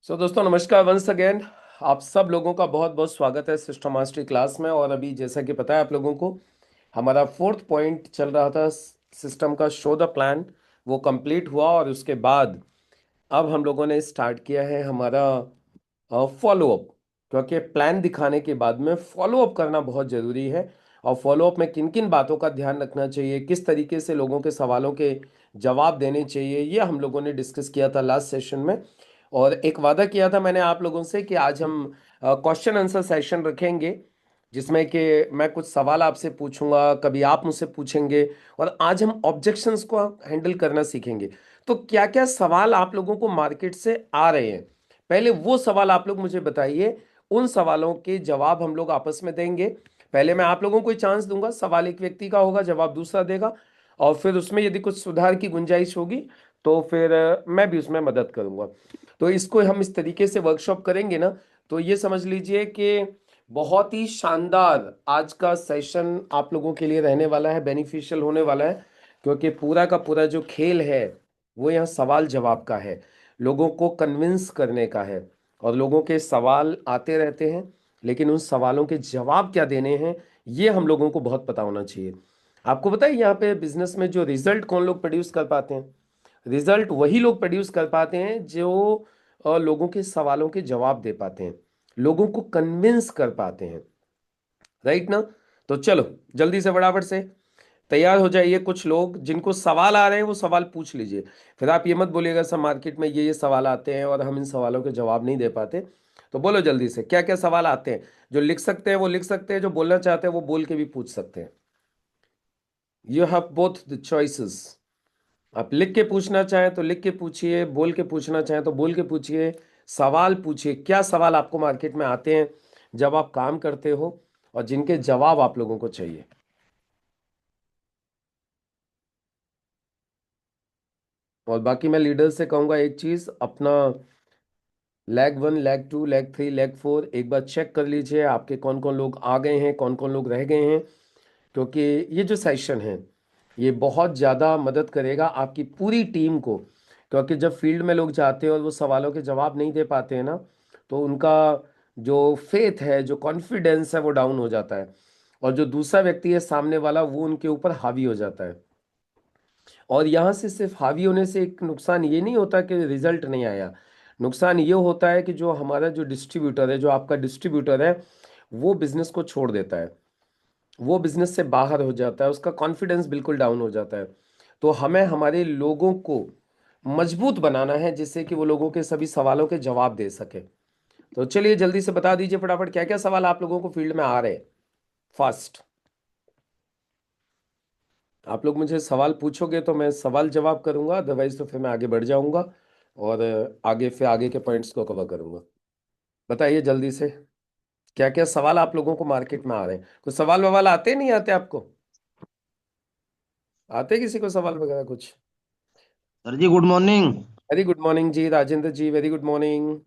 दोस्तों नमस्कार once again. आप सब लोगों का बहुत बहुत स्वागत है सिस्टम मास्टरी क्लास में। और अभी जैसा कि पता है आप लोगों को, हमारा फोर्थ पॉइंट चल रहा था सिस्टम का शो द प्लान, वो कंप्लीट हुआ। और उसके बाद अब हम लोगों ने स्टार्ट किया है हमारा फॉलो अप, क्योंकि प्लान दिखाने के बाद में फॉलो अप करना बहुत ज़रूरी है। और फॉलो अप में किन किन बातों का ध्यान रखना चाहिए, किस तरीके से लोगों के सवालों के जवाब देने चाहिए, ये हम लोगों ने डिस्कस किया था लास्ट सेशन में। और एक वादा किया था मैंने आप लोगों से कि आज हम क्वेश्चन आंसर सेशन रखेंगे, जिसमें कि मैं कुछ सवाल आपसे पूछूंगा, कभी आप मुझसे पूछेंगे। और आज हम ऑब्जेक्शंस को हैंडल करना सीखेंगे। तो क्या क्या सवाल आप लोगों को मार्केट से आ रहे हैं, पहले वो सवाल आप लोग मुझे बताइए। उन सवालों के जवाब हम लोग आपस में देंगे। पहले मैं आप लोगों को चांस दूंगा, सवाल एक व्यक्ति का होगा, जवाब दूसरा देगा। और फिर उसमें यदि कुछ सुधार की गुंजाइश होगी तो फिर मैं भी उसमें मदद करूंगा। तो इसको हम इस तरीके से वर्कशॉप करेंगे ना, तो ये समझ लीजिए कि बहुत ही शानदार आज का सेशन आप लोगों के लिए रहने वाला है, बेनिफिशियल होने वाला है। क्योंकि पूरा का पूरा जो खेल है वो यहाँ सवाल जवाब का है, लोगों को कन्विंस करने का है। और लोगों के सवाल आते रहते हैं, लेकिन उन सवालों के जवाब क्या देने हैं ये हम लोगों को बहुत पता होना चाहिए। आपको पता है यहाँ पे बिजनेस में जो रिजल्ट कौन लोग प्रोड्यूस कर पाते हैं? रिजल्ट वही लोग प्रोड्यूस कर पाते हैं जो लोगों के सवालों के जवाब दे पाते हैं, लोगों को कन्विंस कर पाते हैं। राइट ना? तो चलो जल्दी से फटाफट से तैयार हो जाइए। कुछ लोग जिनको सवाल आ रहे हैं वो सवाल पूछ लीजिए। फिर आप ये मत बोलिएगा सर मार्केट में ये सवाल आते हैं और हम इन सवालों के जवाब नहीं दे पाते। तो बोलो जल्दी से क्या क्या सवाल आते हैं। जो लिख सकते हैं वो लिख सकते हैं, जो बोलना चाहते हैं वो बोल के भी पूछ सकते हैं। You have both the choices. आप लिख के पूछना चाहें तो लिख के पूछिए, बोल के पूछना चाहें तो बोल के पूछिए। सवाल पूछिए, क्या सवाल आपको मार्केट में आते हैं जब आप काम करते हो और जिनके जवाब आप लोगों को चाहिए। और बाकी मैं लीडर से कहूंगा एक चीज, अपना leg one, leg two, leg three, leg four एक बार चेक कर लीजिए, आपके कौन कौन लोग आ गए हैं, कौन कौन लोग रह गए हैं। क्योंकि ये जो सेशन है ये बहुत ज़्यादा मदद करेगा आपकी पूरी टीम को। क्योंकि जब फील्ड में लोग जाते हैं और वो सवालों के जवाब नहीं दे पाते हैं ना, तो उनका जो फेथ है, जो कॉन्फिडेंस है वो डाउन हो जाता है। और जो दूसरा व्यक्ति है सामने वाला, वो उनके ऊपर हावी हो जाता है। और यहाँ से सिर्फ हावी होने से एक नुकसान ये नहीं होता कि रिजल्ट नहीं आया। नुकसान ये होता है कि जो हमारा जो डिस्ट्रीब्यूटर है, जो आपका डिस्ट्रीब्यूटर है, वो बिजनेस को छोड़ देता है, वो बिजनेस से बाहर हो जाता है, उसका कॉन्फिडेंस बिल्कुल डाउन हो जाता है। तो हमें हमारे लोगों को मजबूत बनाना है जिससे कि वो लोगों के सभी सवालों के जवाब दे सके। तो चलिए जल्दी से बता दीजिए फटाफट क्या क्या सवाल आप लोगों को फील्ड में आ रहे हैं। फर्स्ट, आप लोग मुझे सवाल पूछोगे तो मैं सवाल जवाब करूंगा, अदरवाइज तो फिर मैं आगे बढ़ जाऊंगा और आगे फिर आगे के पॉइंट्स को कवर करूंगा। बताइए जल्दी से क्या क्या सवाल आप लोगों को मार्केट में आ रहे हैं। कुछ सवाल ववाल आते नहीं आते आपको? आते किसी को सवाल वगैरह कुछ? Sir ji good morning. Very good morning ji, Rajendra ji, very good morning.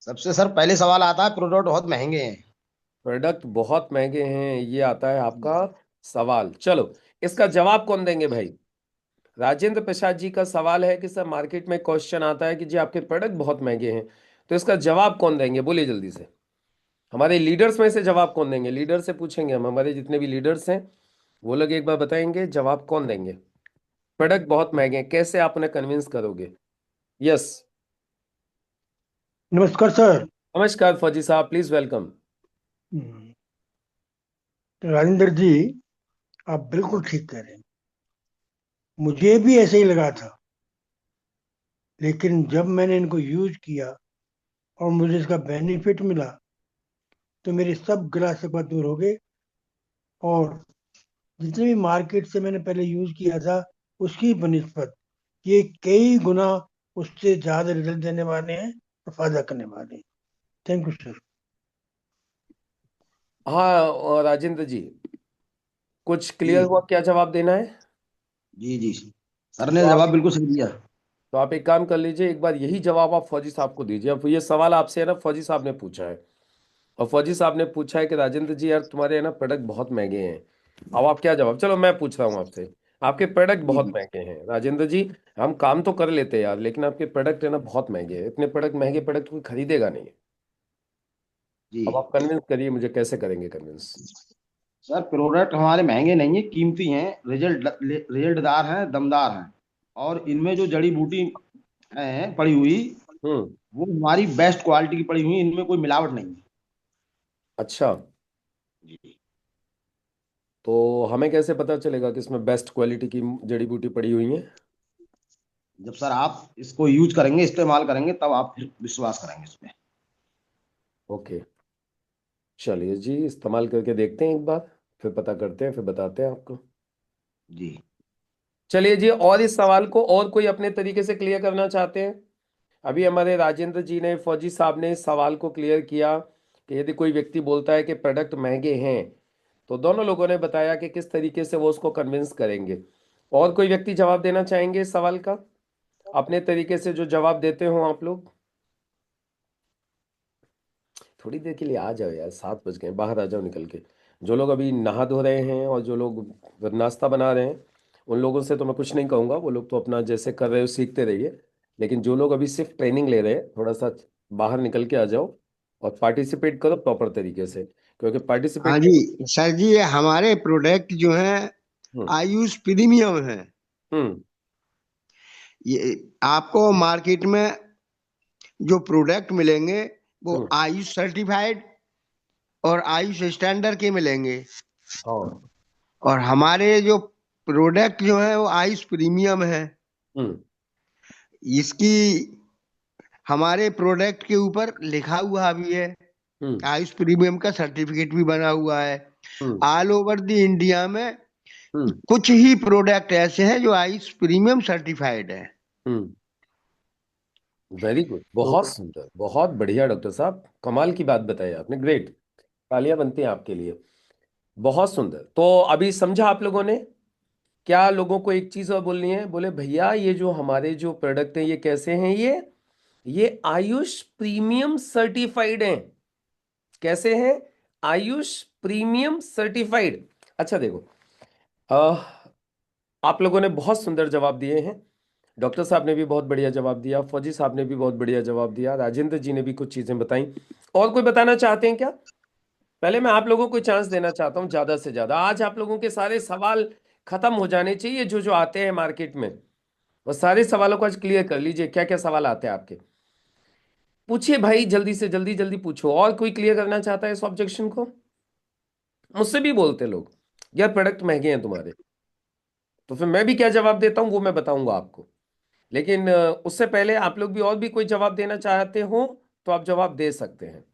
सबसे सर पहले सवाल आता है, प्रोडक्ट बहुत महंगे हैं। प्रोडक्ट बहुत महंगे हैं, ये आता है जी। आपका सवाल। चलो इसका जवाब कौन देंगे भाई? राजेंद्र प्रसाद जी का सवाल है कि सर मार्केट में क्वेश्चन आता है कि जी आपके प्रोडक्ट बहुत महंगे हैं। तो इसका जवाब कौन देंगे, बोलिए जल्दी से। हमारे लीडर्स में से जवाब कौन देंगे? लीडर से पूछेंगे हम, हमारे जितने भी लीडर्स हैं वो लोग एक बार बताएंगे जवाब कौन देंगे। प्रोडक्ट बहुत महंगे हैं, कैसे आप उन्हें कन्विंस करोगे? यस। नमस्कार सर। नमस्कार फौजी साहब, प्लीज वेलकम। हम्म, तो राजेंद्र जी, आप बिल्कुल ठीक कह रहे हैं। मुझे भी ऐसे ही लगा था, लेकिन जब मैंने इनको यूज किया और मुझे इसका बेनिफिट मिला, तो मेरे सब गिला शिकवा दूर हो गए। और जितने भी मार्केट से मैंने पहले यूज किया था, उसकी बनिस्बत ये कई गुना उससे ज्यादा रिजल्ट देने वाले हैं और फायदा करने वाले हैं। Thank you sir. हाँ और राजेंद्र जी, कुछ क्लियर जी। हुआ क्या जवाब देना है? जी जी। सर तो ने आप जवाब बिल्कुल सही दिया। तो आप एक काम कर लीजिए, एक बार यही जवाब आप फौजी साहब को दीजिए। अब ये सवाल आपसे है ना, फौजी साहब ने पूछा है। और फौजी साहब ने पूछा है कि राजेंद्र जी यार तुम्हारे है ना प्रोडक्ट बहुत महंगे हैं। अब आप क्या जवाब, चलो मैं पूछ रहा हूँ आपसे, आपके प्रोडक्ट जी बहुत जी महंगे हैं राजेंद्र जी। हम काम तो कर लेते हैं यार, लेकिन आपके प्रोडक्ट है ना बहुत महंगे हैं। इतने प्रोडक्ट, महंगे प्रोडक्ट कोई खरीदेगा नहीं। जी। अब आप कन्विंस करिए मुझे, कैसे करेंगे कन्विंस? सर प्रोडक्ट हमारे महंगे नहीं है, कीमती हैं, रिजल्टदार हैं, दमदार हैं। और इनमें जो जड़ी बूटी है पड़ी हुई, हम्म। वो हमारी बेस्ट क्वालिटी की पड़ी हुई, इनमें कोई मिलावट नहीं है। अच्छा, जी। तो हमें कैसे पता चलेगा कि इसमें बेस्ट क्वालिटी की जड़ी बूटी पड़ी हुई है? जब सर आप इसको यूज करेंगे, इस्तेमाल करेंगे, तब आप फिर विश्वास करेंगे इस पे। ओके, चलिए जी, इस्तेमाल करके देखते हैं एक बार, फिर पता करते हैं, फिर बताते हैं आपको। जी। चलिए जी, और इस सवाल को और कोई अपने तरीके से क्लियर करना चाहते हैं? अभी हमारे राजेंद्र जी ने, फौजी साहब ने इस सवाल को क्लियर किया कि यदि कोई व्यक्ति बोलता है कि प्रोडक्ट महंगे हैं, तो दोनों लोगों ने बताया कि किस तरीके से वो उसको कन्विंस करेंगे। और कोई व्यक्ति जवाब देना चाहेंगे इस सवाल का, अपने तरीके से जो जवाब देते हो आप लोग? थोड़ी देर के लिए आ जाओ यार, 7 बज गए, बाहर आ जाओ निकल के। जो लोग अभी नहा धो रहे हैं और जो लोग नाश्ता बना रहे हैं, उन लोगों से तो मैं कुछ नहीं कहूँगा, वो लोग तो अपना जैसे कर रहे हो सीखते रहिए। लेकिन जो लोग अभी सिर्फ ट्रेनिंग ले रहे हैं, थोड़ा सा बाहर निकल के आ जाओ और पार्टिसिपेट करो प्रॉपर तरीके से, क्योंकि हाँ पार्टिसिपेट जी। कर। सर जी, ये हमारे प्रोडक्ट जो हैं हम्म। आयुष प्रीमियम है। हम्म। ये आपको मार्केट में जो प्रोडक्ट मिलेंगे वो हम्म। आयुष सर्टिफाइड और आयुष स्टैंडर्ड के मिलेंगे। हाँ। और हमारे जो प्रोडक्ट जो है वो आयुष प्रीमियम है। हम्म। इसकी हमारे प्रोडक्ट के ऊपर लिखा हुआ भी है, हम्म। आयुष प्रीमियम का सर्टिफिकेट भी बना हुआ है। हम्म। ऑल ओवर द इंडिया में हम्म। कुछ ही प्रोडक्ट ऐसे हैं जो आयुष प्रीमियम सर्टिफाइड है। हम्म। वेरी गुड, तो बहुत सुंदर, बहुत बढ़िया डॉक्टर साहब, कमाल की बात बताई आपने, ग्रेट। तालियां बनती हैं आपके लिए। बहुत सुंदर। तो अभी समझा आप लोगों ने? क्या लोगों को एक चीज और बोलनी है? बोले भैया ये जो हमारे जो प्रोडक्ट हैं ये कैसे हैं? ये आयुष प्रीमियम सर्टिफाइड हैं। कैसे हैं? Ayush premium certified. अच्छा देखो, अह, आप लोगों ने बहुत सुंदर जवाब दिए हैं। डॉक्टर साहब ने भी बहुत बढ़िया जवाब दिया, फौजी साहब ने भी बहुत बढ़िया जवाब दिया, राजेंद्र जी ने भी कुछ चीजें बताई। और कोई बताना चाहते हैं क्या? पहले मैं आप लोगों को चांस देना चाहता हूं ज्यादा से ज्यादा। आज आप लोगों के सारे सवाल खत्म हो जाने चाहिए जो जो आते हैं मार्केट में। वो सारे सवालों को आज क्लियर कर लीजिए, क्या क्या सवाल आते हैं आपके। पूछिए भाई, जल्दी से जल्दी जल्दी पूछो। और कोई क्लियर करना चाहता है इस ऑब्जेक्शन को? मुझसे भी बोलते लोग, यार प्रोडक्ट महंगे हैं तुम्हारे। तो फिर मैं भी क्या जवाब देता हूँ वो मैं बताऊंगा आपको। लेकिन उससे पहले आप लोग भी और भी कोई जवाब देना चाहते हो तो आप जवाब दे सकते हैं।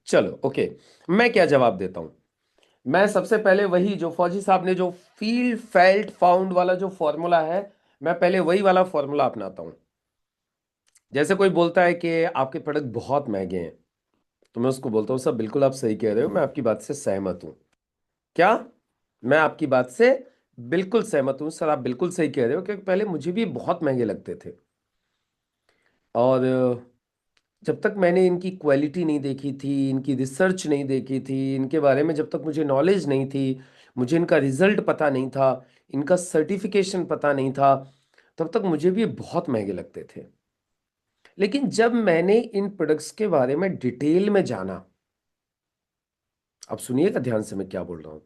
चलो ओके, मैं क्या जवाब देता हूं। मैं सबसे पहले वही जो फौजी साहब ने जो फील फेल्ट फाउंड वाला जो फॉर्मूला है, मैं पहले वही वाला फॉर्मूला अपनाता हूं। जैसे कोई बोलता है कि आपके प्रोडक्ट बहुत महंगे हैं, तो मैं उसको बोलता हूँ सर बिल्कुल आप सही कह रहे हो, मैं आपकी बात से सहमत हूँ। क्या? मैं आपकी बात से बिल्कुल सहमत हूँ सर, आप बिल्कुल सही कह रहे हो, क्योंकि पहले मुझे भी बहुत महंगे लगते थे। और जब तक मैंने इनकी क्वालिटी नहीं देखी थी, इनकी रिसर्च नहीं देखी थी, इनके बारे में जब तक मुझे नॉलेज नहीं थी, मुझे इनका रिजल्ट पता नहीं था, इनका सर्टिफिकेशन पता नहीं था, तब तक मुझे भी ये बहुत महंगे लगते थे। लेकिन जब मैंने इन प्रोडक्ट्स के बारे में डिटेल में जाना, अब सुनिएगा ध्यान से मैं क्या बोल रहा हूं।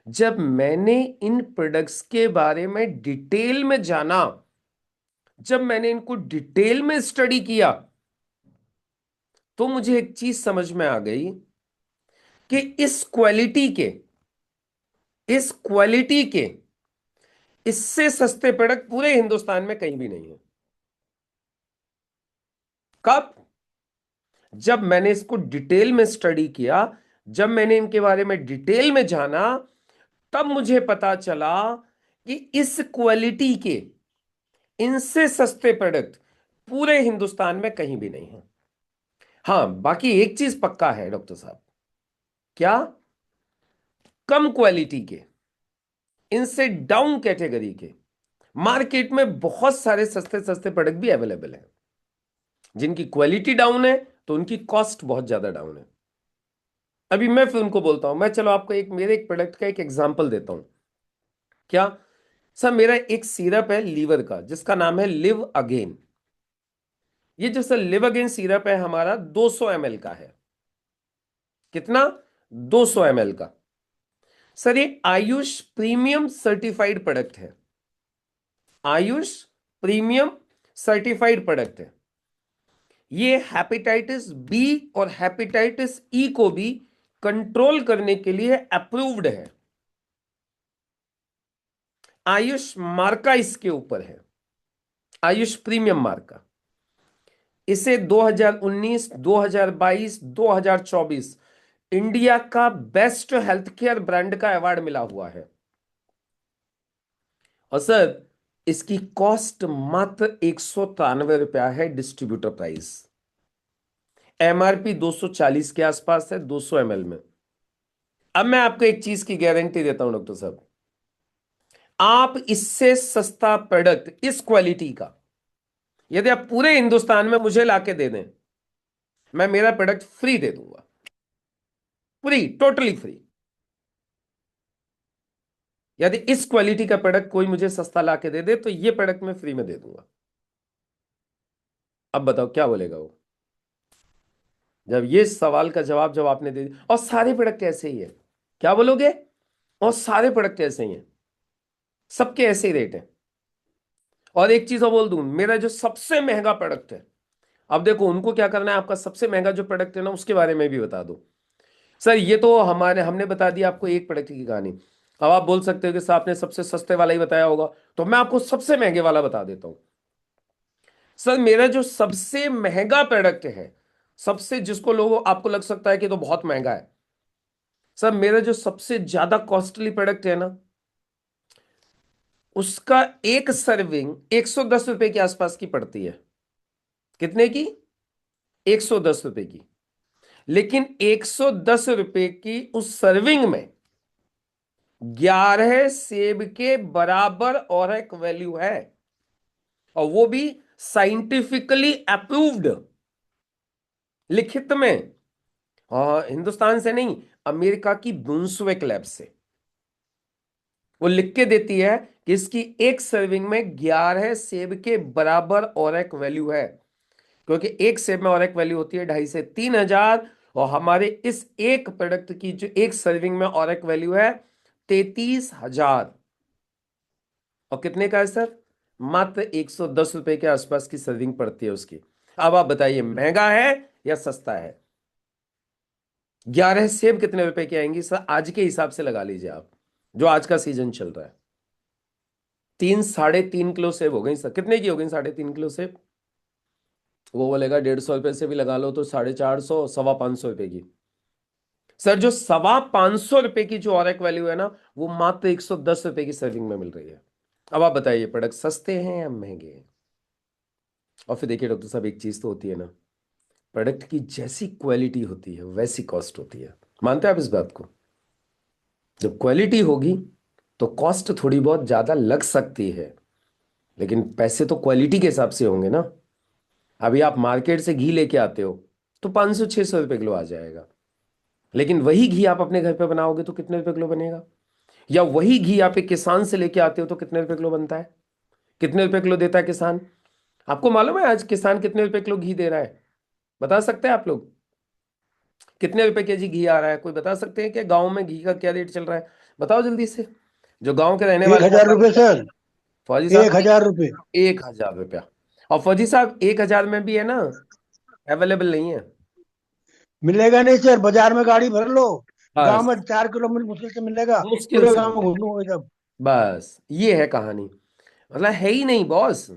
जब मैंने इन प्रोडक्ट्स के बारे में डिटेल में जाना, जब मैंने इनको डिटेल में स्टडी किया, तो मुझे एक चीज समझ में आ गई कि इस क्वालिटी के इससे सस्ते प्रोडक्ट पूरे हिंदुस्तान में कहीं भी नहीं है। कब? जब मैंने इसको डिटेल में स्टडी किया, जब मैंने इनके बारे में डिटेल में जाना, तब मुझे पता चला कि इस क्वालिटी के इनसे सस्ते प्रोडक्ट पूरे हिंदुस्तान में कहीं भी नहीं है। हाँ, बाकी एक चीज पक्का है डॉक्टर साहब। क्या? कम क्वालिटी के, इनसे डाउन कैटेगरी के मार्केट में बहुत सारे सस्ते सस्ते प्रोडक्ट भी अवेलेबल हैं, जिनकी क्वालिटी डाउन है तो उनकी कॉस्ट बहुत ज्यादा डाउन है। अभी मैं फिर उनको बोलता हूं, मैं चलो आपको मेरे एक प्रोडक्ट का एक एग्जांपल देता हूं। क्या? सर मेरा एक सिरप है लीवर का जिसका नाम है लिव अगेन। ये जो सर लिव अगेन सिरप है हमारा 200 ml का है। कितना? 200 ml का। सर ये आयुष प्रीमियम सर्टिफाइड प्रोडक्ट है। आयुष प्रीमियम सर्टिफाइड प्रोडक्ट है। ये हेपेटाइटिस बी और हेपेटाइटिस ई को भी कंट्रोल करने के लिए अप्रूव्ड है। आयुष मार्का इसके ऊपर है, आयुष प्रीमियम मार्का। इसे 2019, 2022, 2024 इंडिया का बेस्ट हेल्थ केयर ब्रांड का अवार्ड मिला हुआ है। और सर इसकी कॉस्ट मात्र 193 रुपया है, डिस्ट्रीब्यूटर प्राइस। एमआरपी 240 के आसपास है 200 ml में। अब मैं आपको एक चीज की गारंटी देता हूं डॉक्टर साहब, आप इससे सस्ता प्रोडक्ट इस क्वालिटी का यदि आप पूरे हिंदुस्तान में मुझे लाके दे दें, मैं मेरा प्रोडक्ट फ्री दे दूंगा। Free, totally free. यदि इस क्वालिटी का प्रोडक्ट कोई मुझे सस्ता लाके दे दे तो ये प्रोडक्ट मैं फ्री में दे दूंगा। अब बताओ क्या बोलेगा वो, जब ये सवाल का जवाब जब आपने दे दिया। और सारे प्रोडक्ट ऐसे ही है, क्या बोलोगे? और सारे प्रोडक्ट ऐसे ही हैं, सबके ऐसे ही रेट है। और एक चीज और बोल दूं, मेरा जो सबसे महंगा प्रोडक्ट है, अब देखो उनको क्या करना है, आपका सबसे महंगा जो प्रोडक्ट है ना उसके बारे में भी बता दो। सर ये तो हमने बता दिया आपको एक प्रोडक्ट की कहानी। अब आप बोल सकते हो कि सर आपने सबसे सस्ते वाला ही बताया होगा, तो मैं आपको सबसे महंगे वाला बता देता हूं। सर मेरा जो सबसे महंगा प्रोडक्ट है, सबसे जिसको लोगों आपको लग सकता है कि तो बहुत महंगा है, सर मेरा जो सबसे ज्यादा कॉस्टली प्रोडक्ट है ना, उसका एक सर्विंग 110 रुपए के आसपास की पड़ती है। कितने की? 110 रुपए की। लेकिन 110 रुपए की उस सर्विंग में 11 सेब के बराबर और एक वैल्यू है, और वो भी साइंटिफिकली अप्रूव्ड, लिखित में। हाँ, हिंदुस्तान से नहीं, अमेरिका की ब्रुंसविक लैब से वो लिख के देती है कि इसकी एक सर्विंग में 11 सेब के बराबर और एक वैल्यू है। क्योंकि एक सेब में और एक वैल्यू होती है 2,500 से 3,000, और हमारे इस एक प्रोडक्ट की जो एक सर्विंग में और एक वैल्यू है 33,000। और कितने का है सर? मात्र 110 रुपए के आसपास की सर्विंग पड़ती है उसकी। अब आप बताइए महंगा है या सस्ता है? 11 सेब कितने रुपए की आएंगी सर? आज के हिसाब से लगा लीजिए आप, जो आज का सीजन चल रहा है। 3-3.5 किलो सेब हो गई सर। कितने की हो गई 3.5 किलो सेब? वो बोलेगा 150 रुपए से भी लगा लो तो 450, 525 रुपए की। सर जो 525 रुपए की जो और एक वैल्यू है ना, वो मात्र 110 रुपए की सर्विंग में मिल रही है। अब आप बताइए प्रोडक्ट सस्ते हैं या महंगे हैं? और फिर देखिए डॉक्टर साहब, एक चीज तो होती है ना, प्रोडक्ट की जैसी क्वालिटी होती है वैसी कॉस्ट होती है। मानते हैं आप इस बात को? जब क्वालिटी होगी तो कॉस्ट थोड़ी बहुत ज्यादा लग सकती है, लेकिन पैसे तो क्वालिटी के हिसाब से होंगे ना। अभी आप मार्केट से घी लेके आते हो तो 500-600 रुपए किलो आ जाएगा, लेकिन वही घी आप अपने घर पे बनाओगे तो कितने रुपए किलो बनेगा? या वही घी आप एक किसान से लेके आते हो तो कितने रुपए किलो बनता है? कितने रुपए किलो देता है किसान? आपको मालूम है आज किसान कितने रुपए किलो घी दे रहा है? बता सकते हैं आप लोग? कितने रुपए केजी घी आ रहा है? कोई बता सकते हैं कि गांव में घी का क्या रेट चल रहा है? बताओ जल्दी से, जो गांव के रहने एक वाले हैं, हजार रुपये सर। फौजी एक साहब। हजार रुपये 1,000 रुपया। और फौजी साहब 1,000 में भी है ना, अवेलेबल नहीं है। मिलेगा नहीं सर, बाजार में गाड़ी भर लो। गांव बस में 4 किलो मुश्किल से मिलेगा। मुश्किल पूरे से गांव में मिलेगा। घूमूंगा जब। बस ये है कहानी। मतलब है ही नहीं बॉस,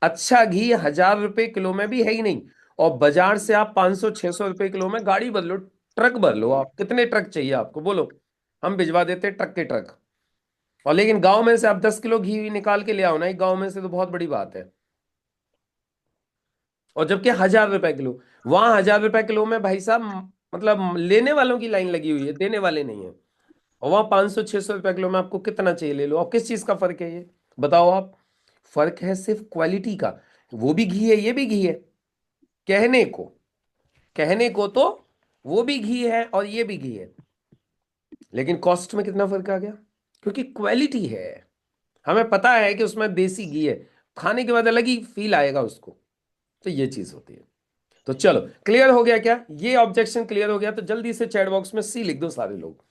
अच्छा घी 1,000 रुपए किलो में भी है ही नहीं। और बाजार से आप 500-600 रुपए किलो में गाड़ी बदलो, ट्रक भर लो। आप कितने ट्रक चाहिए आपको बोलो, हम भिजवा देते हैं ट्रक के ट्रक। और लेकिन गांव में से आप 10 किलो घी निकाल के ले आओ ना एक गांव में से, तो बहुत बड़ी बात है। और जबकि 1,000 रुपए किलो, वहां 1,000 रुपए किलो में भाई साहब मतलब लेने वालों की लाइन लगी हुई है, देने वाले नहीं है। और वहां 500-600 रुपए किलो में आपको कितना चाहिए ले लो। और किस चीज का फर्क है ये बताओ आप? फर्क है सिर्फ क्वालिटी का। वो भी घी है, ये भी घी है। कहने को, कहने को तो वो भी घी है और ये भी घी है, लेकिन कॉस्ट में कितना फर्क आ गया? क्योंकि क्वालिटी है, हमें पता है कि उसमें देसी घी है, खाने के बाद अलग ही फील आएगा उसको। तो ये चीज होती है। तो चलो, क्लियर हो गया क्या? ये ऑब्जेक्शन क्लियर हो गया तो जल्दी से चैट बॉक्स में सी लिख दो सारे लोग।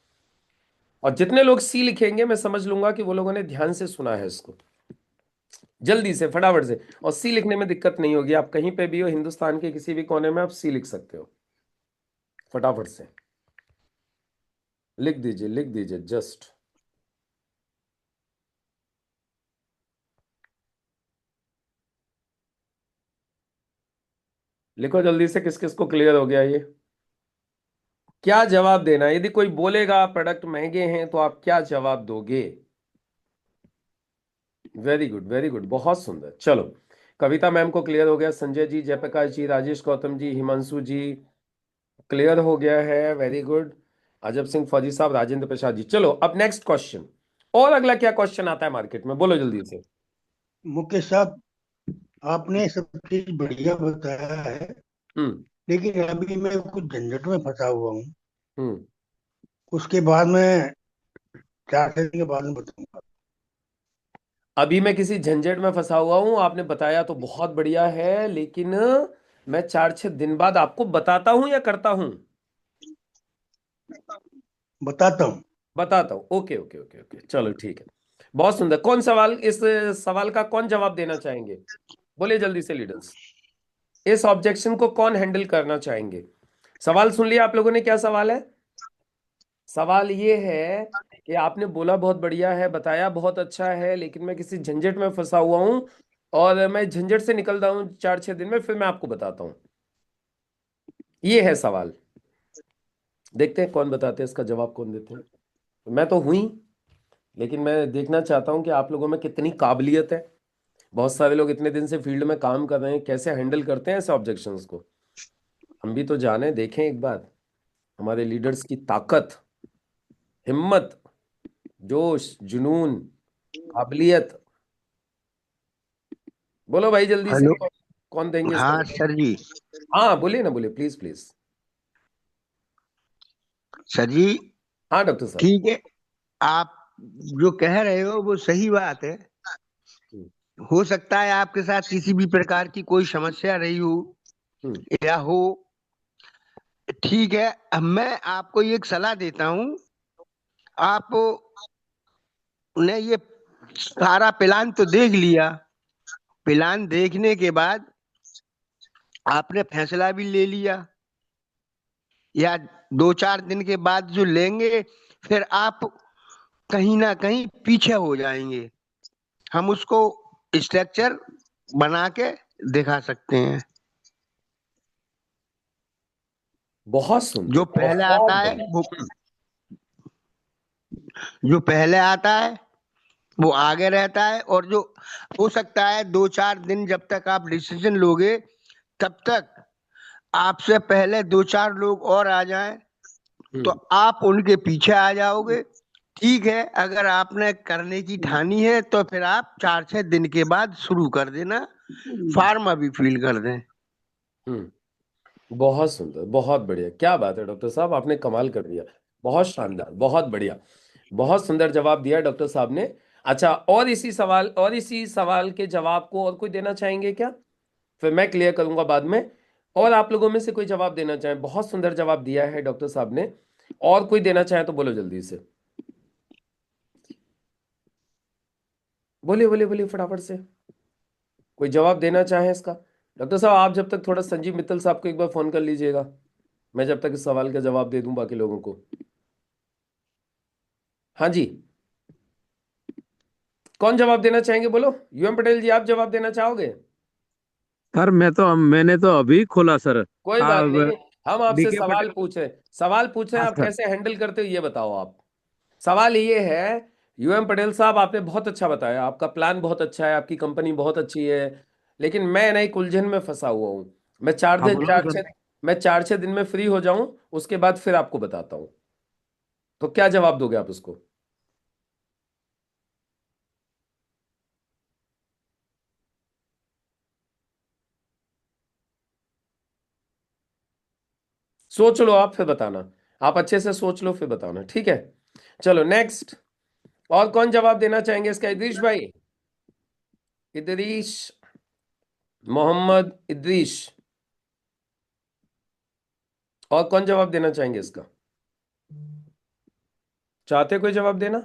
और जितने लोग सी लिखेंगे मैं समझ लूंगा कि वो लोगों ने ध्यान से सुना है इसको। जल्दी से, फटाफट से। और सी लिखने में दिक्कत नहीं होगी, आप कहीं पे भी हो, हिंदुस्तान के किसी भी कोने में आप सी लिख सकते हो। फटाफट से लिख दीजिए, लिख दीजिए जस्ट। लिखो जल्दी से, किस किस को क्लियर हो गया ये। क्या जवाब देना है? यदि कोई बोलेगा प्रोडक्ट महंगे हैं तो आप क्या जवाब दोगे? वेरी गुड, वेरी गुड, बहुत सुंदर। चलो, कविता मैम को क्लियर हो गया, संजय जी, जयप्रकाश जी, राजेश गौतम जी, हिमांशु जी क्लियर हो गया है, वेरी गुड। अजब सिंह फौजी साहब, राजेंद्र प्रसाद जी। चलो अब नेक्स्ट क्वेश्चन। और अगला क्या क्वेश्चन आता है मार्केट में, बोलो जल्दी से। मुकेश साहब, आपने सब चीज बढ़िया बताया है, हम्म। लेकिन अभी मैं कुछ झंझट में फंसा हुआ हूँ। हम्म। उसके बाद मैं 4 दिन के बाद में बताऊंगा। अभी मैं किसी झंझट में फंसा हुआ हूं, आपने बताया तो बहुत बढ़िया है, लेकिन मैं 4-6 दिन बाद आपको बताता हूं या करता हूं? बताता हूँ। बताता हूँ, ओके ओके ओके ओके, चलो ठीक है। बहुत सुंदर। कौन सवाल, इस सवाल का कौन जवाब देना चाहेंगे? बोलिए जल्दी से लीडर्स। इस ऑब्जेक्शन को कौन हैंडल करना चाहेंगे? सवाल सुन लिया आप लोगों ने? क्या सवाल है? सवाल ये है कि आपने बोला बहुत बढ़िया है, बताया बहुत अच्छा है, लेकिन मैं किसी झंझट में फंसा हुआ हूं और मैं झंझट से निकल रहा हूं 4-6 दिन में, फिर मैं आपको बताता हूं। ये है सवाल। देखते हैं कौन बताते हैं, इसका जवाब कौन देते हैं। मैं तो हुई, लेकिन मैं देखना चाहता हूं कि आप लोगों में कितनी काबिलियत है। बहुत सारे लोग इतने दिन से फील्ड में काम कर रहे हैं, कैसे हैंडल करते हैं ऐसे ऑब्जेक्शंस को। हम भी तो जाने, देखें एक बार हमारे लीडर्स की ताकत, हिम्मत, जोश, जुनून, काबिलियत। बोलो भाई जल्दी से, हेलो। कौन देंगे इसका हाँ जवाब? सर जी। हाँ बोलिए ना, बोलिए प्लीज प्लीज। सर जी, हाँ डॉक्टर साहब। ठीक है। आप जो कह रहे हो वो सही बात है। हम्म। हो सकता है आपके साथ किसी भी प्रकार की कोई समस्या रही हो हम्म। या हो। ठीक है, अब मैं आपको एक सलाह देता हूँ। आप ने ये सारा प्लान तो देख लिया। प्लान देखने के बाद आपने फैसला भी ले लिया, या 2-4 दिन के बाद जो लेंगे, फिर आप कहीं ना कहीं पीछे हो जाएंगे। हम उसको स्ट्रक्चर बना के दिखा सकते हैं। बहुत सुंदर, जो पहले आता बहुत है बढ़िया। वो जो पहले आता है वो आगे रहता है, और जो हो सकता है 2-4 दिन जब तक आप डिसीजन लोगे, तब तक आपसे पहले 2-4 लोग और आ जाएं, तो हम्म। आप उनके पीछे आ जाओगे। ठीक है, अगर आपने करने की ठानी है तो फिर आप 4-6 दिन के बाद शुरू कर देना। फार्म अभी फील कर दें। हम्म। बहुत सुंदर, बहुत बढ़िया, क्या बात है डॉक्टर साहब, आपने कमाल कर दिया। बहुत शानदार, बहुत बढ़िया, बहुत सुंदर जवाब दिया डॉक्टर साहब ने। अच्छा, और इसी सवाल के जवाब को और कोई देना चाहेंगे क्या? फिर मैं क्लियर करूंगा बाद में। और आप लोगों में से कोई जवाब देना चाहे? बहुत सुंदर जवाब दिया है डॉक्टर साहब ने। और कोई देना चाहे तो बोलो जल्दी से। बोलिए बोलिए बोलिए फटाफट से। कोई जवाब देना चाहे इसका? डॉक्टर साहब आप जब तक थोड़ा संजीव मित्तल साहब को एक बार फोन कर लीजिएगा, मैं जब तक इस सवाल का जवाब दे दूं बाकी लोगों को। हाँ जी, कौन जवाब देना चाहेंगे बोलो। यूएम पटेल जी, आप जवाब देना चाहोगे? सर मैंने तो अभी खोला सर। कोई बात आप नहीं, हम आपसे बीके सवाल पटेल। पूछ रहे हैं, सवाल पूछ रहे हैं, हाँ आप सर। कैसे हैंडल करते हो ये बताओ आप। सवाल ये है, यूएम पटेल साहब आपने बहुत अच्छा बताया, आपका प्लान बहुत अच्छा है, आपकी कंपनी बहुत अच्छी है, लेकिन मैं नई उलझन में फंसा हुआ हूँ। मैं चार हाँ दिन बोलो ना चार सर। छः मैं 4-6 दिन में फ्री हो जाऊं, उसके बाद फिर आपको बताता हूँ। तो क्या जवाब दोगे आप उसको? सोच लो आप, फिर बताना। आप अच्छे से सोच लो फिर बताना, ठीक है? चलो नेक्स्ट। और कौन जवाब देना चाहेंगे इसका? इदरीश भाई, इदरीश, मोहम्मद इदरीश। और कौन जवाब देना चाहेंगे इसका? चाहते कोई जवाब देना?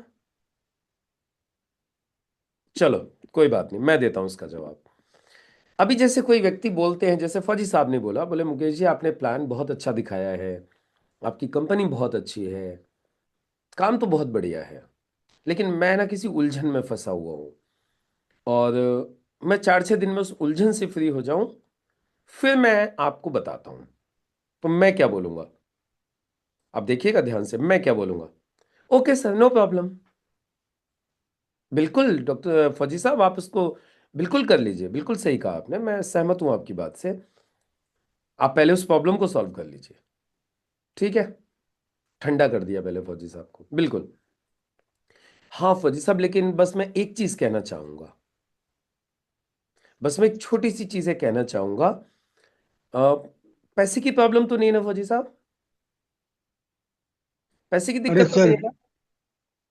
चलो कोई बात नहीं, मैं देता हूं इसका जवाब। अभी जैसे कोई व्यक्ति बोलते हैं, जैसे फौजी साहब ने बोला, बोले मुकेश जी आपने प्लान बहुत अच्छा दिखाया है, आपकी कंपनी बहुत अच्छी है, काम तो बहुत बढ़िया है, लेकिन मैं ना किसी उलझन में फंसा हुआ हूँ, और मैं 4-6 दिन में उस उलझन से फ्री हो जाऊं, फिर मैं आपको बताता हूं। तो मैं क्या बोलूंगा? आप देखिएगा ध्यान से, मैं क्या बोलूंगा? Okay sir, no problem. बिल्कुल डॉक्टर फौजी साहब, आप उसको बिल्कुल कर लीजिए, बिल्कुल सही कहा आपने, मैं सहमत हूं आपकी बात से। आप पहले उस प्रॉब्लम को सॉल्व कर लीजिए, ठीक है? ठंडा कर दिया पहले फौजी साहब को, बिल्कुल। हाँ फौजी साहब, लेकिन बस मैं एक चीज कहना चाहूंगा, बस मैं एक छोटी सी चीजें कहना चाहूंगा। अ, पैसे की प्रॉब्लम तो नहीं है ना फौजी साहब? पैसे की अरे दिक्कत तो नहीं सर, है ना?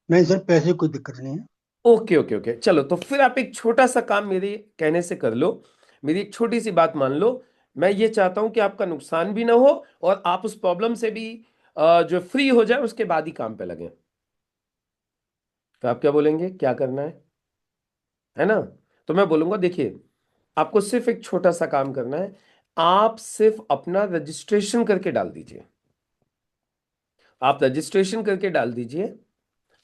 नहीं सर, पैसे कोई दिक्कत नहीं है। ओके ओके ओके, चलो तो फिर आप एक छोटा सा काम मेरे कहने से कर लो, मेरी एक छोटी सी बात मान लो। मैं ये चाहता हूं कि आपका नुकसान भी ना हो, और आप उस प्रॉब्लम से भी जो फ्री हो जाए, उसके बाद ही काम पे लगे। तो आप क्या बोलेंगे, क्या करना है ना? तो मैं बोलूंगा देखिए, आपको सिर्फ एक छोटा सा काम करना है। आप सिर्फ अपना रजिस्ट्रेशन करके डाल दीजिए। आप रजिस्ट्रेशन करके डाल दीजिए,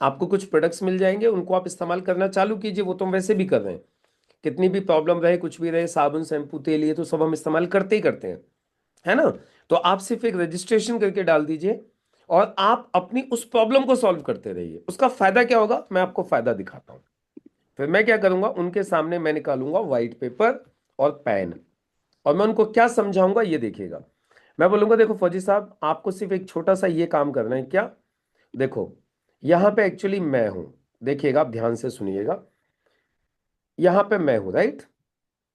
आपको कुछ प्रोडक्ट्स मिल जाएंगे, उनको आप इस्तेमाल करना चालू कीजिए। वो तो हम वैसे भी कर रहे हैं, कितनी भी प्रॉब्लम रहे, कुछ भी रहे, साबुन शैम्पू तेल, ये तो सब हम इस्तेमाल करते ही करते हैं, है ना? तो आप सिर्फ एक रजिस्ट्रेशन करके डाल दीजिए, और आप अपनी उस प्रॉब्लम को सॉल्व करते रहिए। उसका फायदा क्या होगा, मैं आपको फायदा दिखाता हूं। फिर मैं क्या करूंगा, उनके सामने मैं निकालूंगा व्हाइट पेपर और पेन, और मैं उनको क्या समझाऊंगा ये देखिएगा। मैं बोलूंगा देखो फौजी साहब, आपको सिर्फ एक छोटा सा ये काम करना है। क्या? देखो, यहां पे एक्चुअली मैं हूं, देखिएगा आप ध्यान से सुनिएगा। यहां पे मैं हूं, राइट?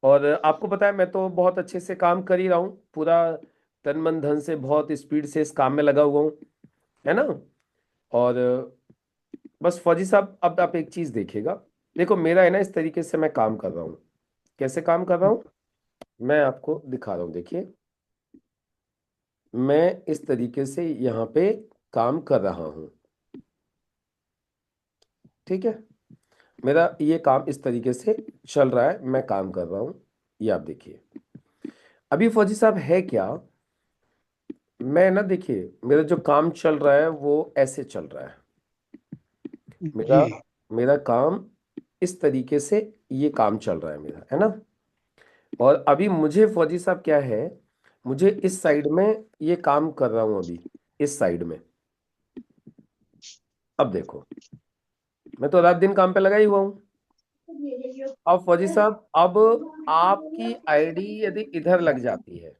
और आपको पता है मैं तो बहुत अच्छे से काम कर ही रहा हूँ, पूरा तन मन धन से बहुत स्पीड से इस काम में लगा हुआ हूँ, है ना? और बस फौजी साहब, अब आप एक चीज देखिएगा। देखो मेरा है ना, इस तरीके से मैं काम कर रहा हूँ। कैसे काम कर रहा हूँ, मैं आपको दिखा रहा हूँ, देखिए। मैं इस तरीके से यहाँ पे काम कर रहा हूँ, ठीक है? मेरा ये काम इस तरीके से चल रहा है, मैं काम कर रहा हूँ, ये आप देखिए। अभी फौजी साहब है क्या, मैं ना देखिए, मेरा जो काम चल रहा है वो ऐसे चल रहा है। जी। मेरा मेरा काम इस तरीके से, ये काम चल रहा है मेरा, है ना? और अभी मुझे फौजी साहब क्या है, मुझे इस साइड में ये काम कर रहा हूं अभी, इस साइड में। अब देखो, मैं तो रात दिन काम पे लगा ही हुआ हूं। अब फौजी साहब, अब आपकी आईडी यदि इधर लग जाती है,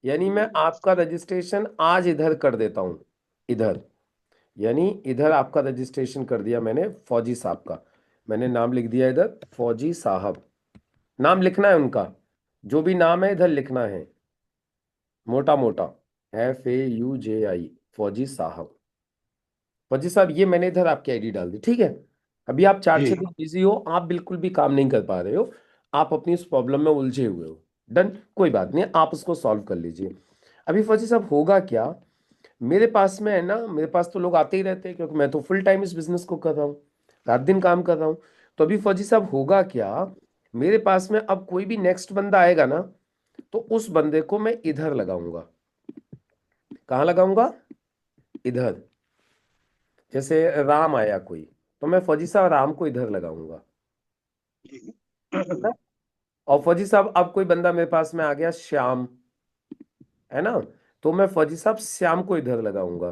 यानी मैं आपका रजिस्ट्रेशन आज इधर कर देता हूं, इधर, यानी इधर आपका रजिस्ट्रेशन कर दिया मैंने फौजी साहब का, मैंने नाम लिख दिया इधर फौजी साहब, नाम लिखना है उनका, जो भी नाम है इधर लिखना है, मोटा मोटा, FAUJI, फौजी साहब। फौजी साहब ये मैंने इधर आपकी आईडी डाल दी, ठीक है? अभी आप चार छह जी। दिन बिजी हो, आप बिल्कुल भी काम नहीं कर पा रहे हो, आप अपनी उस प्रॉब्लम में उलझे हुए हो। डन, कोई बात नहीं, आप उसको सॉल्व कर लीजिए। अभी फौजी साहब होगा क्या, मेरे पास में है ना, मेरे पास तो लोग आते ही रहते हैं, क्योंकि मैं तो फुल टाइम इस बिजनेस को कर रहा हूँ, रात दिन काम कर रहा हूँ। तो अभी फौजी साहब होगा क्या, मेरे पास में अब कोई भी नेक्स्ट बंदा आएगा ना, तो उस बंदे को मैं इधर लगाऊंगा। कहाँ लगाऊंगा? इधर। जैसे राम आया कोई, तो मैं फौजी साहब राम को इधर लगाऊंगा, जी। है ना? और फौजी साहब अब कोई बंदा मेरे पास में आ गया, श्याम, है ना? तो मैं फौजी साहब श्याम को इधर लगाऊंगा।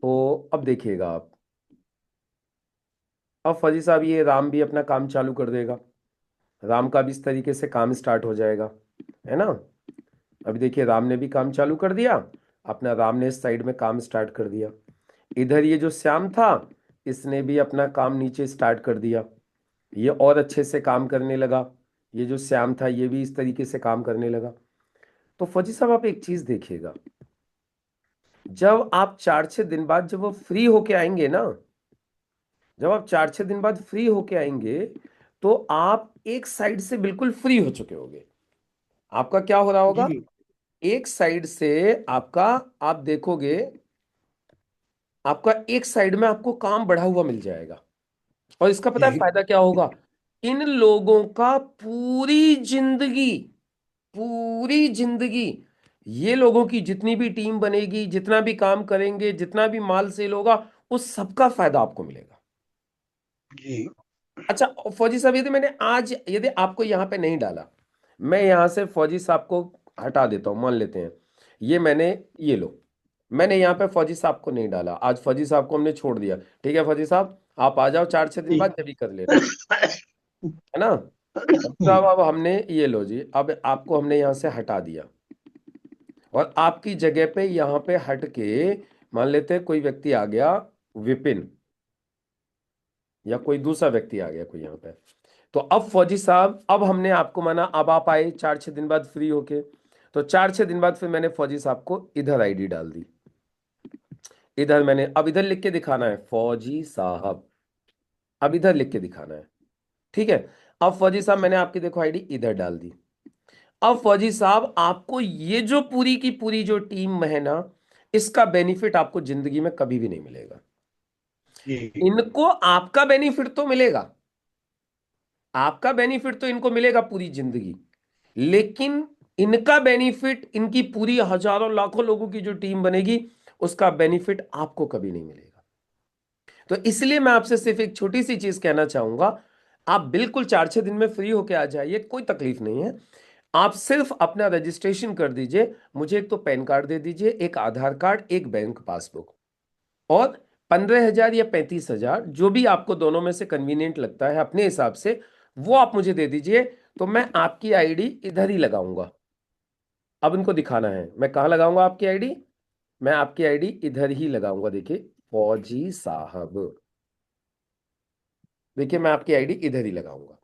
तो अब देखिएगा आप, अब फौजी साहब ये राम भी अपना काम चालू कर देगा, राम का भी इस तरीके से काम स्टार्ट हो जाएगा, है ना? अभी देखिए राम ने भी काम चालू कर दिया अपना, राम ने इस साइड में काम स्टार्ट कर दिया। इधर ये जो श्याम था, इसने भी अपना काम नीचे स्टार्ट कर दिया, ये और अच्छे से काम करने लगा, ये जो श्याम था ये भी इस तरीके से काम करने लगा। तो फौजी साहब आप एक चीज देखिएगा, जब आप 4-6 दिन बाद जब वो फ्री होके आएंगे ना, जब आप 4-6 दिन बाद फ्री होके आएंगे, तो आप एक साइड से बिल्कुल फ्री हो चुके होगे। आपका क्या हो रहा होगा, जी एक साइड से आपका, आप देखोगे आपका एक साइड में आपको काम बढ़ा हुआ मिल जाएगा। और इसका पता है जी फायदा क्या होगा, इन लोगों का पूरी जिंदगी, पूरी जिंदगी, ये लोगों की जितनी भी टीम बनेगी, जितना भी काम करेंगे, जितना भी माल सेल होगा, उस सबका फायदा आपको मिलेगा। जी अच्छा फौजी साहब, यदि मैंने आज, यदि आपको यहाँ पे नहीं डाला, मैं यहाँ से फौजी साहब को हटा देता हूँ, मान लेते हैं ये मैंने, ये लो, मैंने यहाँ पे फौजी साहब को नहीं डाला, आज फौजी साहब को हमने छोड़ दिया, ठीक है फौजी साहब आप आ जाओ 4-6 दिन जी बाद जब भी कर लेना, है ना। फौजी साहब अब हमने ये लो जी, अब आपको हमने यहाँ से हटा दिया, और आपकी जगह पे यहाँ पे हट के मान लेते हैं कोई व्यक्ति आ गया, विपिन, या कोई दूसरा व्यक्ति आ गया कोई यहाँ पे। तो अब फौजी साहब, अब हमने आपको माना, अब आप आए 4-6 दिन बाद फ्री होके, तो 4-6 दिन बाद फिर मैंने फौजी साहब को इधर आईडी डाल दी, इधर मैंने, अब इधर लिख के दिखाना है फौजी साहब, अब इधर लिख के दिखाना है, ठीक है। अब फौजी साहब मैंने आपकी देखो आईडी इधर डाल दी। अब फौजी साहब आपको ये जो पूरी की पूरी जो टीम है ना, इसका बेनिफिट आपको जिंदगी में कभी भी नहीं मिलेगा। जी इनको आपका बेनिफिट तो मिलेगा, आपका बेनिफिट तो इनको मिलेगा पूरी जिंदगी, लेकिन इनका बेनिफिट, इनकी पूरी हजारों लाखों लोगों की जो टीम बनेगी, उसका बेनिफिट आपको कभी नहीं मिलेगा। तो इसलिए मैं आपसे सिर्फ एक छोटी सी चीज कहना चाहूंगा, आप बिल्कुल 4-6 दिन में फ्री होके आ जाइए, कोई तकलीफ नहीं है। आप सिर्फ अपना रजिस्ट्रेशन कर दीजिए, मुझे एक तो पैन कार्ड दे दीजिए, एक आधार कार्ड, एक बैंक पासबुक, और 15,000 या 35,000 जो भी आपको दोनों में से कन्वीनियंट लगता है अपने हिसाब से, वो आप मुझे दे दीजिए। तो मैं आपकी आईडी इधर ही लगाऊंगा। अब इनको दिखाना है मैं कहाँ लगाऊंगा आपकी आईडी, मैं आपकी आईडी इधर ही लगाऊंगा, देखिए फौजी साहब, देखिए मैं आपकी आईडी इधर ही लगाऊंगा,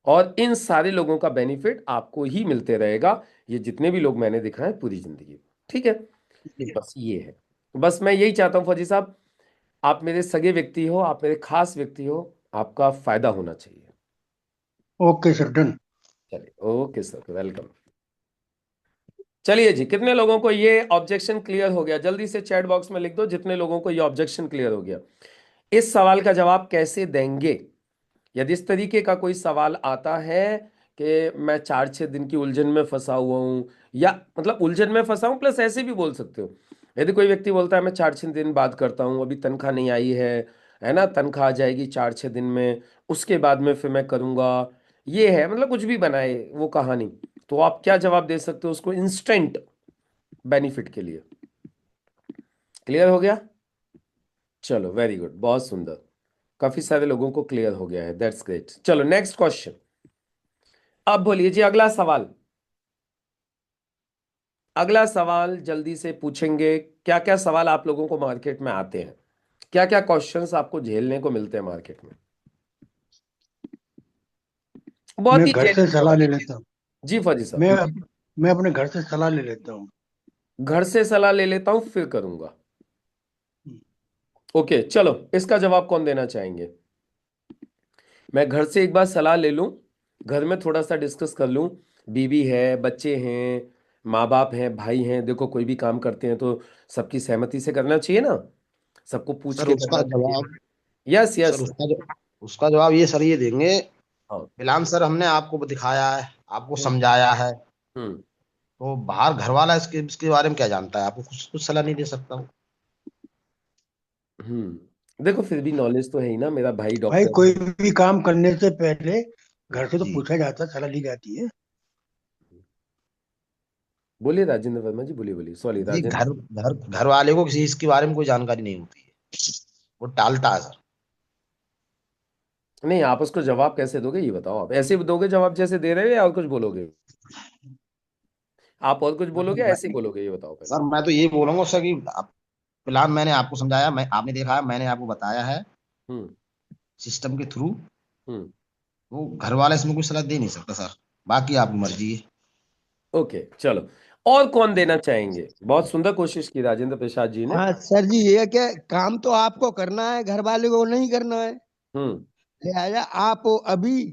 और इन सारे लोगों का बेनिफिट आपको ही मिलते रहेगा, ये जितने भी लोग मैंने दिखाए पूरी जिंदगी, ठीक है। जी। बस ये है, बस मैं यही चाहता हूं फौजी साहब, आप मेरे सगे व्यक्ति हो, आप मेरे खास व्यक्ति हो, आपका फायदा होना चाहिए। Okay sir, done. चलिए ओके सर, वेलकम। चलिए जी, कितने लोगों को ये ऑब्जेक्शन क्लियर हो गया, जल्दी से चैट बॉक्स में लिख दो जितने लोगों को ये ऑब्जेक्शन क्लियर हो गया। इस सवाल का जवाब कैसे देंगे, यदि इस तरीके का कोई सवाल आता है कि मैं 4-6 दिन की उलझन में फंसा हुआ हूं, या मतलब उलझन में फंसा हूं प्लस ऐसे भी बोल सकते हो, यदि कोई व्यक्ति बोलता है मैं 4-6 दिन बाद करता हूं, अभी तनख्वाह नहीं आई है ना, तनख्वाह आ जाएगी 4-6 दिन में, उसके बाद में फिर मैं करूंगा, ये है मतलब कुछ भी बनाए वो कहानी, तो आप क्या जवाब दे सकते हो उसको इंस्टेंट बेनिफिट के लिए। क्लियर हो गया, चलो वेरी गुड, बहुत सुंदर, काफी सारे लोगों को क्लियर हो गया है, दैट्स ग्रेट। चलो नेक्स्ट क्वेश्चन, अब बोलिए जी अगला सवाल, अगला सवाल जल्दी से पूछेंगे, क्या क्या सवाल आप लोगों को मार्केट में आते हैं, क्या क्या क्वेश्चंस आपको झेलने को मिलते हैं मार्केट में, बहुत मैं ही घर से जेन्युइन सलाह सवाल। ले लेता हूँ। जी फौजी मैं साहब, मैं अपने घर से सलाह ले लेता हूँ। घर से सलाह ले लेता हूं फिर करूंगा, ओके चलो इसका जवाब कौन देना चाहेंगे। मैं घर से एक बार सलाह ले लूं, घर में थोड़ा सा डिस्कस कर लूं, बीवी है, बच्चे हैं, माँ बाप हैं, भाई हैं, देखो कोई भी काम करते हैं तो सबकी सहमति से करना चाहिए ना, सबको पूछ सर के उसका करना चाहिए। जवाब यस सर यस। उसका जवाब ये सर ये देंगे। हाँ। फिलहाल सर हमने आपको दिखाया है, आपको हम्म। समझाया है, हम्म। तो बाहर घर वाला इसके बारे में क्या जानता है, आपको कुछ कुछ सलाह नहीं दे सकता हूँ। देखो फिर भी नॉलेज तो है ही ना, मेरा भाई भाई डॉक्टर कोई है। भी काम करने से पहले घर से तो जी पूछा जाता है, सलाह ली जाती है। बोलिए राजेंद्र वर्मा जी, बोलिए बोलिए, सॉरी जी राजेंद्र। घर घर घर वाले को किसी इसके बारे में कोई जानकारी नहीं होती है, वो टालता है सर। नहीं आप उसको जवाब कैसे दोगे ये बताओ, आप ऐसे दोगे जवाब जैसे दे रहे हो या और कुछ बोलोगे, आप और कुछ बोलोगे या ऐसे ही बोलोगे ये बताओ पहले। सर मैं तो ये बोलूंगा सर कि फिलहाल मैंने आपको समझाया, मैं आपने देखा है, मैंने आपको बताया है हम्म। सिस्टम के थ्रू, हम्म। वो घर वाला इसमें कोई सलाह दे नहीं सकता सर। बाकी आपकी मर्जी है। ओके चलो, और कौन देना चाहेंगे? बहुत सुंदर कोशिश की राजेंद्र प्रसाद जी ने। हाँ सर जी, ये क्या काम तो आपको करना है, घर वाले को नहीं करना है। हम्म। लिहाजा आप अभी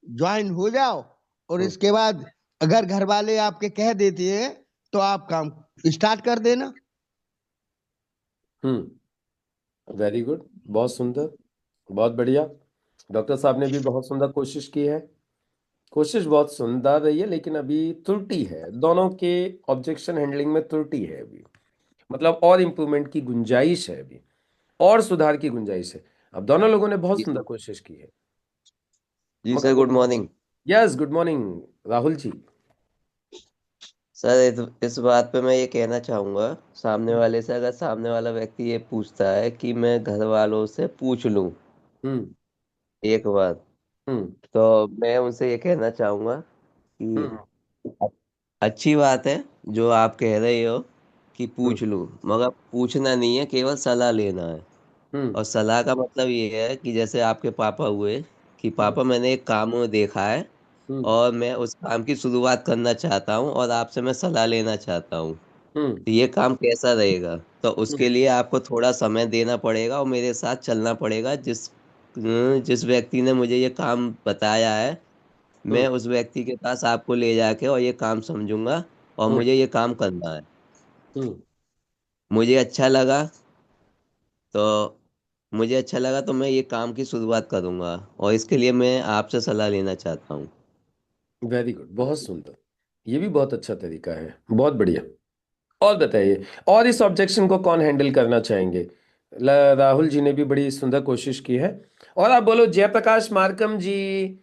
ज्वाइन हो जाओ, और हम्म। इसके बाद अगर घर वाले आपके कह देते हैं तो आप काम स्टार्ट कर देना। वेरी गुड, बहुत सुंदर, बहुत बढ़िया। डॉक्टर साहब ने भी बहुत सुंदर कोशिश की है। कोशिश बहुत सुंदर रही है, लेकिन अभी त्रुटि है दोनों के। ऑब्जेक्शन हैंडलिंग में त्रुटि है अभी, मतलब और इम्प्रूवमेंट की गुंजाइश है अभी, और सुधार की गुंजाइश है। अब दोनों लोगों ने बहुत जी सुंदर कोशिश की है, जी मगर sir, good morning. Yes, good morning Rahul ji. Sir इस बात पे मैं ये कहना चाहूँगा सामने वाले से, अगर सामने वाला व्यक्ति ये पूछता है कि मैं घर वालों से पूछ लूँ हम्म। एक बार, हम्म। तो मैं उनसे ये कहना चाहूँगा कि हम्म। अच्छी बात है जो आप कह रहे हो कि हम्म। पूछ लूँ, मगर पूछना नहीं है, केवल सलाह लेना है। हम्म। और सलाह का मतलब ये है कि जैसे आपके पापा हुए कि हम्म। पापा मैंने एक काम देखा है हम्म। और मैं उस काम की शुरुआत करना चाहता हूँ और आपसे मैं सलाह लेना चाहता हूँ, हम्म। तो ये काम कैसा रहेगा? तो हम्म। उसके लिए आपको थोड़ा समय देना पड़ेगा और मेरे साथ चलना पड़ेगा। जिस जिस व्यक्ति ने मुझे ये काम बताया है, मैं हम्म। उस व्यक्ति के पास आपको ले जाके और ये काम समझूंगा और हम्म। मुझे ये काम करना है। हम्म। मुझे अच्छा लगा तो मुझे अच्छा लगा तो मैं ये काम की शुरुआत करूंगा, और इसके लिए मैं आपसे सलाह लेना चाहता हूँ। वेरी गुड, बहुत सुंदर। ये भी बहुत अच्छा तरीका है, बहुत बढ़िया। और बताइए, और इस ऑब्जेक्शन को कौन हैंडल करना चाहेंगे? राहुल जी ने भी बड़ी सुंदर कोशिश की है। और आप बोलो, जयप्रकाश मार्कम जी,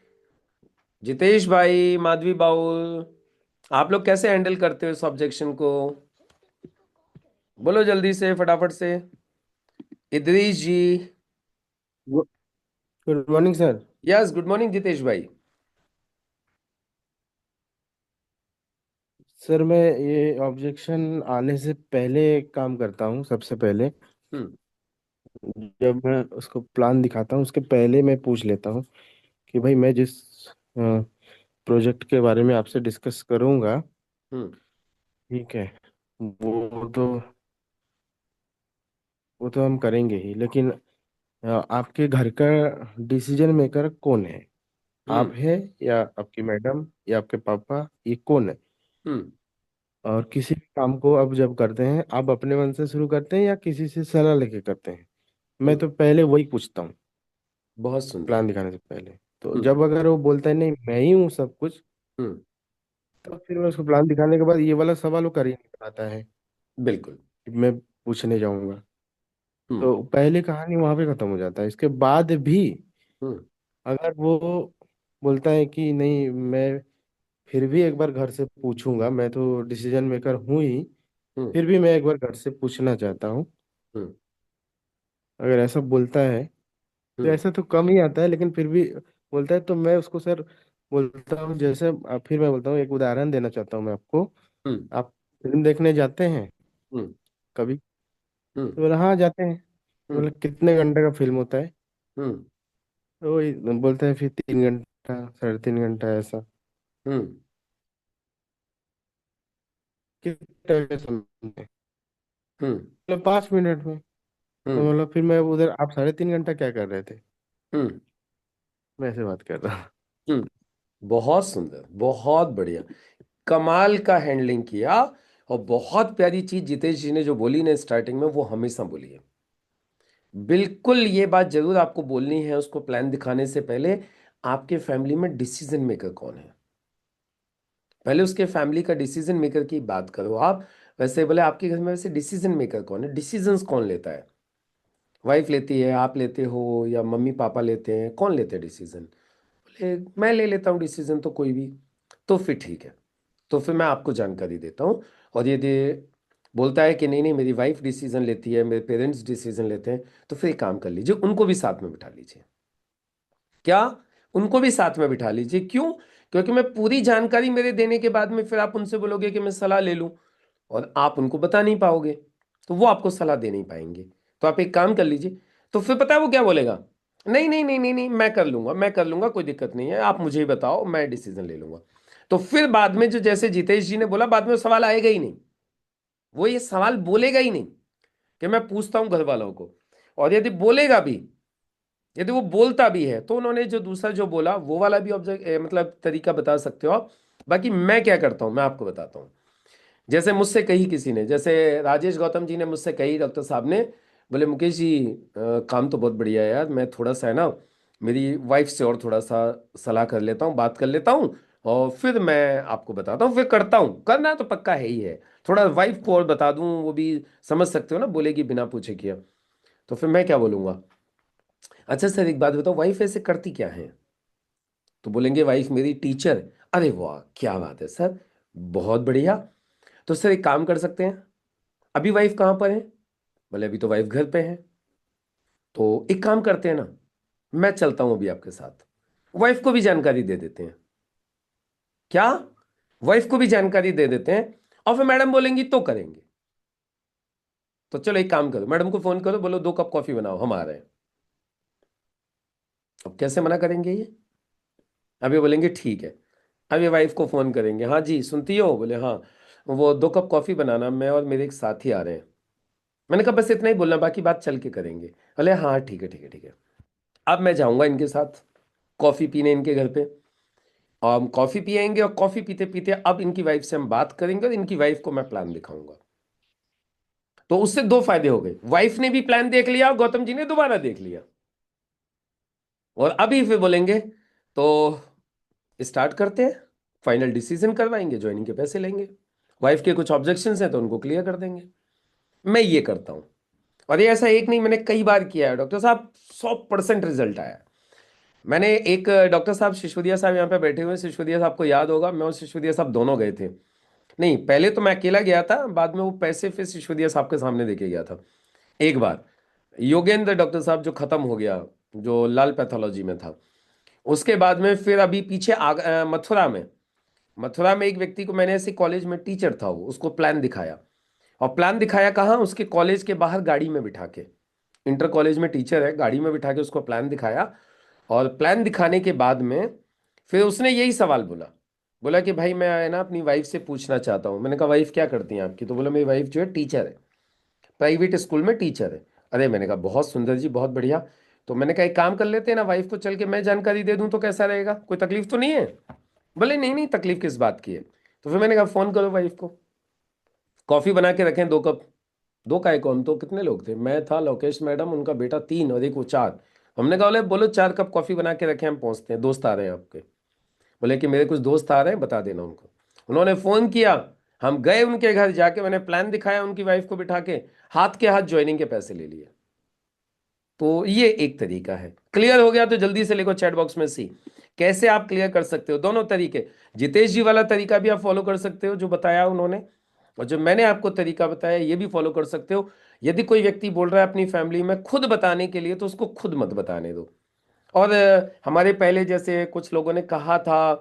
जितेश भाई, माधवी बाउल, आप लोग कैसे हैंडल करते हो इस ऑब्जेक्शन को? बोलो जल्दी से, फटाफट से। Idris ji. Good morning sir. Yes, good morning Jitesh भाई। सर मैं ये ऑब्जेक्शन आने से पहले काम करता हूँ। सबसे पहले हम्म। जब मैं उसको प्लान दिखाता हूँ उसके पहले मैं पूछ लेता हूँ कि भाई मैं जिस प्रोजेक्ट के बारे में आपसे डिस्कस करूँगा, हम्म। ठीक है, वो तो वो तो हम करेंगे ही, लेकिन आपके घर का डिसीजन मेकर कौन है? आप हम्म। है या आपकी मैडम या आपके पापा, ये कौन है? हम्म। और किसी भी काम को अब जब करते हैं आप अपने मन से शुरू करते हैं या किसी से सलाह लेके करते हैं? मैं हम्म। तो पहले वही पूछता हूँ बहुत सुंदर। प्लान दिखाने से पहले। तो हम्म। जब अगर वो बोलता है नहीं मैं ही हूँ सब कुछ, हम्म। तो फिर मैं उसको प्लान दिखाने के बाद ये वाला सवाल वो कर ही नहीं पाता है बिल्कुल। कि मैं पूछने जाऊंगा। हम्म। तो पहले कहानी वहां पे खत्म हो जाता है। इसके बाद भी हम्म। अगर वो बोलता है कि नहीं मैं फिर भी एक बार घर से पूछूंगा, मैं तो डिसीजन मेकर हूँ ही, हम्म। फिर भी मैं एक बार घर से पूछना चाहता हूँ, हम्म। अगर ऐसा बोलता है, तो हम्म। ऐसा तो कम ही आता है लेकिन फिर भी बोलता है, तो मैं उसको सर बोलता हूँ जैसे फिर मैं बोलता हूँ, एक उदाहरण देना चाहता हूँ मैं आपको। हम्म। आप फिल्म देखने जाते हैं हम्म। कभी? हम्म। तो बोला हाँ जाते हैं। तो बोला हम्म। कितने घंटे का फिल्म होता है? हम्म। तो वही बोलता है फिर 3 घंटा, 3.5 घंटा ऐसा। हम्म। कितने टाइम में समझे? हम्म। बोला 5 मिनट में। तो हम्म। बोला फिर मैं उधर आप 3.5 घंटा क्या कर रहे थे? हम्म। मैं ऐसे बात कर रहा हूँ। हम्म। बहुत सुंदर, बहुत बढ़िया, कमाल का हैंडलिंग किया। और बहुत प्यारी चीज जितेश जी ने जो बोली ना स्टार्टिंग में, वो हमेशा बोली है। बिल्कुल ये बात जरूर आपको बोलनी है उसको प्लान दिखाने से पहले। आपके फैमिली में डिसीजन मेकर कौन है, पहले उसके फैमिली का डिसीजन मेकर की बात करो आप। वैसे बोले आपके घर में वैसे डिसीजन मेकर कौन है, डिसीजंस कौन लेता है? वाइफ लेती है, आप लेते हो, या मम्मी पापा लेते हैं? कौन लेते हैं डिसीजन? बोले मैं ले लेता हूँ डिसीजन तो कोई भी। तो फिर ठीक है, तो फिर मैं आपको जानकारी देता हूँ। और ये दे बोलता है कि नहीं नहीं मेरी वाइफ डिसीजन लेती है, मेरे पेरेंट्स डिसीजन लेते हैं, तो फिर एक काम कर लीजिए, उनको भी साथ में बिठा लीजिए। क्या? उनको भी साथ में बिठा लीजिए। क्यों? क्योंकि मैं पूरी जानकारी मेरे देने के बाद में फिर आप उनसे बोलोगे कि मैं सलाह ले लूं, और आप उनको बता नहीं पाओगे, तो वो आपको सलाह दे नहीं पाएंगे। तो आप एक काम कर लीजिए। तो फिर पता है वो क्या बोलेगा? नहीं नहीं नहीं नहीं नहीं, मैं कर लूंगा, मैं कर लूंगा, कोई दिक्कत नहीं है, आप मुझे ही बताओ, मैं डिसीजन ले लूंगा। तो फिर बाद में जो जैसे जितेश जी ने बोला, बाद में वो सवाल आएगा ही नहीं, वो ये सवाल बोलेगा ही नहीं कि मैं पूछता हूं घर वालों को। और यदि बोलेगा भी, यदि वो बोलता भी है, तो उन्होंने जो दूसरा जो बोला वो वाला भी ऑब्जेक्ट मतलब तरीका बता सकते हो आप। बाकी मैं क्या करता हूं, मैं आपको बताता हूं। जैसे मुझसे कही किसी ने, जैसे राजेश गौतम जी ने मुझसे कही, डॉक्टर साहब ने बोले मुकेश जी काम तो बहुत बढ़िया है यार, मैं थोड़ा सा है ना मेरी वाइफ से और थोड़ा सा सलाह कर लेता हूँ, बात कर लेता हूँ, और फिर मैं आपको बताता हूँ, फिर करता हूँ, करना तो पक्का है ही है। थोड़ा वाइफ को और बता दूं, वो भी समझ सकते हो ना, बोलेगी बिना पूछे किया। तो फिर मैं क्या बोलूंगा, अच्छा सर एक बात बताओ, वाइफ ऐसे करती क्या है? तो बोलेंगे वाइफ मेरी टीचर। अरे वाह क्या बात है सर, बहुत बढ़िया। तो सर एक काम कर सकते हैं, अभी वाइफ कहाँ पर है? बोले अभी तो वाइफ घर पे है। तो एक काम करते हैं ना, मैं चलता हूं अभी आपके साथ, वाइफ को भी जानकारी दे देते हैं। क्या? वाइफ को भी जानकारी दे देते हैं, और फिर मैडम बोलेंगी तो करेंगे। तो चलो एक काम करो, मैडम को फोन करो, बोलो 2 कप कॉफी बनाओ, हम आ रहे हैं। अब कैसे मना करेंगे ये? अभी बोलेंगे ठीक है। अभी वाइफ को फोन करेंगे, हाँ जी सुनती हो? बोले हाँ, वो 2 कप कॉफी बनाना, मैं और मेरे एक साथी आ रहे हैं। मैंने कहा बस इतना ही बोलना, बाकी बात चल के करेंगे। बोले हाँ ठीक है ठीक है ठीक है। अब मैं जाऊंगा इनके साथ कॉफी पीने इनके घर पे, और हम कॉफी पियेंगे, और कॉफी पीते पीते अब इनकी वाइफ से हम बात करेंगे, और इनकी वाइफ को मैं प्लान दिखाऊंगा। तो उससे 2 फायदे हो गए, वाइफ ने भी प्लान देख लिया और गौतम जी ने दोबारा देख लिया। और अभी फिर बोलेंगे तो स्टार्ट करते हैं, फाइनल डिसीजन करवाएंगे, ज्वाइनिंग के पैसे लेंगे, वाइफ के कुछ ऑब्जेक्शंस हैं तो उनको क्लियर कर देंगे। मैं ये करता हूं, और ये ऐसा एक नहीं, मैंने कई बार किया है डॉक्टर साहब, 100% रिजल्ट आया। मैंने एक डॉक्टर साहब सिसोदिया साहब यहाँ पे बैठे हुए हैं, सिसोदिया साहब को याद होगा, मैं और सिसोदिया साहब दोनों गए थे। नहीं पहले तो मैं अकेला गया था, बाद में वो पैसे फिर सिसोदिया साहब के सामने देके गया था एक बार। योगेंद्र डॉक्टर साहब जो खत्म हो गया, जो लाल पैथोलॉजी में था, उसके बाद में फिर अभी पीछे मथुरा में एक व्यक्ति को मैंने ऐसे कॉलेज में टीचर था वो, उसको प्लान दिखाया। और प्लान दिखाया कहाँ, उसके कॉलेज के बाहर गाड़ी में बिठा के, इंटर कॉलेज में टीचर है, गाड़ी में बिठा के उसको प्लान दिखाया। और प्लान दिखाने के बाद में फिर उसने यही सवाल बोला, बोला कि भाई मैं है ना अपनी वाइफ से पूछना चाहता हूँ। मैंने कहा वाइफ क्या करती हैं आपकी? तो बोला मेरी वाइफ जो है टीचर है, प्राइवेट स्कूल में टीचर है। अरे मैंने कहा बहुत सुंदर जी, बहुत बढ़िया। तो मैंने कहा एक काम कर लेते हैं ना, वाइफ को चल के मैं जानकारी दे दूं तो कैसा रहेगा, कोई तकलीफ तो नहीं है? बोले नहीं नहीं, तकलीफ किस बात की है? तो फिर मैंने कहा फोन करो वाइफ को, कॉफी बना के रखें 2 कप। दो काय को, हम तो कितने लोग थे, मैं था, लोकेश मैडम, उनका बेटा 3 और एक वो 4। हमने कहा बोले बोलो 4 कप कॉफी बना के रखें, हम पहुंचते हैं, दोस्त आ रहे हैं आपके। बोले कि मेरे कुछ दोस्त आ रहे हैं, बता देना उनको। उन्होंने फोन किया, हम गए उनके घर, जाके मैंने प्लान दिखाया उनकी वाइफ को बिठा के, हाथ के हाथ ज्वाइनिंग के पैसे ले लिए। तो ये एक तरीका है। क्लियर हो गया तो जल्दी से लिखो चैट बॉक्स में सी। कैसे आप क्लियर कर सकते हो दोनों तरीके, जितेश जी वाला तरीका भी आप फॉलो कर सकते हो जो बताया उन्होंने, और जो मैंने आपको तरीका बताया ये भी फॉलो कर सकते हो। यदि कोई व्यक्ति बोल रहा है अपनी फैमिली में खुद बताने के लिए, तो उसको खुद मत बताने दो। और हमारे पहले जैसे कुछ लोगों ने कहा था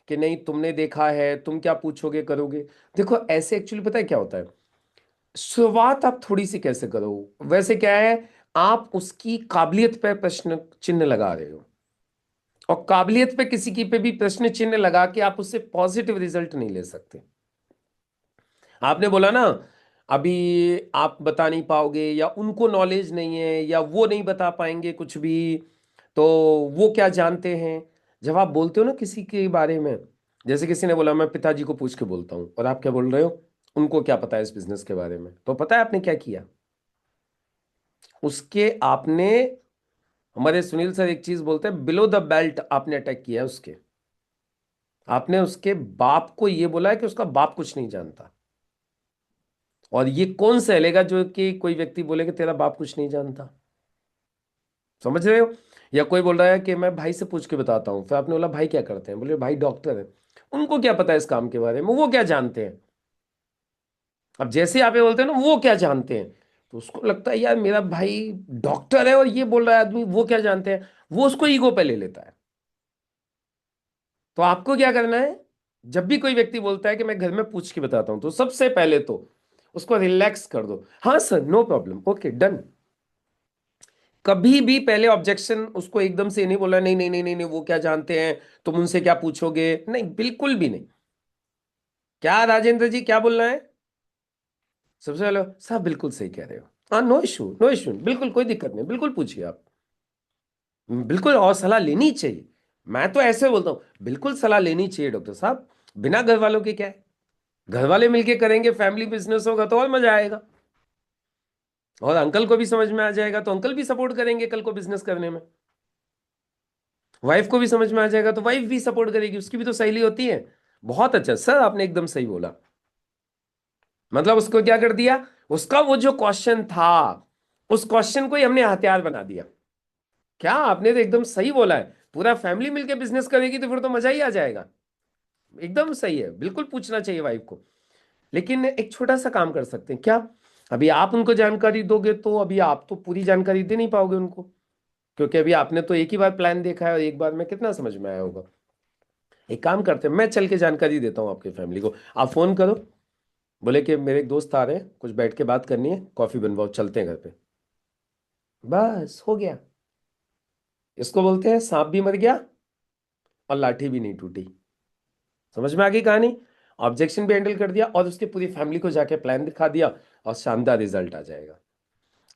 कि नहीं तुमने देखा है, तुम क्या पूछोगे करोगे। देखो ऐसे एक्चुअली पता है क्या होता है, शुरुआत आप थोड़ी सी कैसे करो, वैसे क्या है, आप उसकी काबिलियत पर प्रश्न चिन्ह लगा रहे हो, और काबिलियत पे किसी की पे भी प्रश्न चिन्ह लगा के आप उससे पॉजिटिव रिजल्ट नहीं ले सकते। आपने बोला ना अभी आप बता नहीं पाओगे, या उनको नॉलेज नहीं है, या वो नहीं बता पाएंगे कुछ भी, तो वो क्या जानते हैं। जब आप बोलते हो ना किसी के बारे में, जैसे किसी ने बोला मैं पिताजी को पूछ के बोलता हूं, और आप क्या बोल रहे हो, उनको क्या पता है इस बिजनेस के बारे में, तो पता है आपने क्या किया, उसके आपने, हमारे सुनील सर एक चीज बोलते हैं, बिलो द बेल्ट आपने अटैक किया है उसके। आपने उसके बाप को ये बोला है कि उसका बाप कुछ नहीं जानता। और ये कौन सहलेगा जो कि कोई व्यक्ति बोले कि तेरा बाप कुछ नहीं जानता, समझ रहे हो? या कोई बोल रहा है कि मैं भाई से पूछ के बताता हूं, फिर आपने बोला भाई क्या करते हैं, बोले भाई डॉक्टर है, उनको क्या पता है इस काम के बारे में, वो क्या जानते हैं। अब जैसे आप ये बोलते हैं ना वो क्या जानते हैं, तो उसको लगता है यार मेरा भाई डॉक्टर है और ये बोल रहा है आदमी वो क्या जानते हैं, वो उसको ईगो पे ले लेता है। तो आपको क्या करना है, जब भी कोई व्यक्ति बोलता है कि मैं घर में पूछ के बताता हूं, तो सबसे पहले तो उसको रिलैक्स कर दो, हाँ sir no problem okay done. कभी भी पहले ऑब्जेक्शन उसको एकदम से नहीं बोला, नहीं नहीं नहीं नहीं नहीं वो क्या जानते हैं, तुम उनसे क्या पूछोगे, नहीं बिल्कुल भी नहीं। क्या राजेंद्र जी क्या बोलना है? सबसे पहले साहब बिल्कुल सही कह रहे हो। हाँ, नो इशू, नो इशू, बिल्कुल कोई दिक्कत नहीं, बिल्कुल पूछिए आप। बिल्कुल, और सलाह लेनी चाहिए। मैं तो ऐसे बोलता हूँ, बिल्कुल सलाह लेनी चाहिए डॉक्टर साहब। बिना घर वालों के क्या है, घर वाले मिलके करेंगे, फैमिली बिजनेस होगा तो और मजा आएगा। और अंकल को भी समझ में आ जाएगा तो अंकल भी सपोर्ट करेंगे कल को बिजनेस करने में। वाइफ को भी समझ में आ जाएगा तो वाइफ भी सपोर्ट करेगी, उसकी भी तो सहेली होती है। बहुत अच्छा सर, आपने एकदम सही बोला। मतलब उसको क्या कर दिया, उसका वो जो क्वेश्चन था, उस क्वेश्चन को ही हमने हथियार बना दिया। क्या आपने तो एकदम सही बोला है, पूरा फैमिली मिलके बिजनेस करेगी तो फिर तो मजा ही आ जाएगा। एकदम सही है, बिल्कुल पूछना चाहिए वाइफ को। लेकिन एक छोटा सा काम कर सकते हैं क्या, अभी आप उनको जानकारी दोगे तो अभी आप तो पूरी जानकारी दे नहीं पाओगे उनको, क्योंकि अभी आपने तो एक ही बार प्लान देखा है और एक बार में कितना समझ में आया होगा। एक काम करते हैं, मैं चल के जानकारी देता हूँ आपकी फैमिली को। आप फोन करो, बोले कि मेरे एक दोस्त आ रहे हैं, कुछ बैठ के बात करनी है, कॉफी बनवाओ, चलते हैं घर पे। बस हो गया। इसको बोलते हैं सांप भी मर गया और लाठी भी नहीं टूटी। समझ में आ गई कहानी। ऑब्जेक्शन भी हैंडल कर दिया और उसकी पूरी फैमिली को जाके प्लान दिखा दिया, और शानदार रिजल्ट आ जाएगा।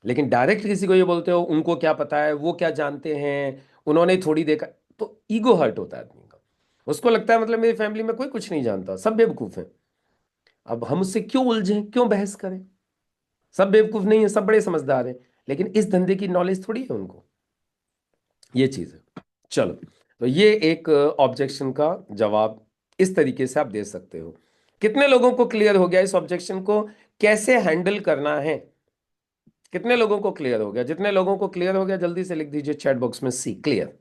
लेकिन डायरेक्ट किसी को ये बोलते हो उनको क्या पता है, वो क्या जानते हैं, उन्होंने थोड़ी देखा, तो ईगो हर्ट होता है आदमी का। उसको लगता है मतलब मेरी फैमिली में कोई कुछ नहीं जानता, सब बेवकूफ हैं। अब हम उससे क्यों उलझें, क्यों बहस करें? सब बेवकूफ नहीं है, सब बड़े समझदार हैं, लेकिन इस धंधे की नॉलेज थोड़ी है उनको। ये चीज है। चलो, तो ये एक ऑब्जेक्शन का जवाब इस तरीके से आप दे सकते हो। कितने लोगों को क्लियर हो गया इस ऑब्जेक्शन को कैसे हैंडल करना है? कितने लोगों को क्लियर हो गया? जितने लोगों को क्लियर हो गया जल्दी से लिख दीजिए चैट बॉक्स में सी क्लियर,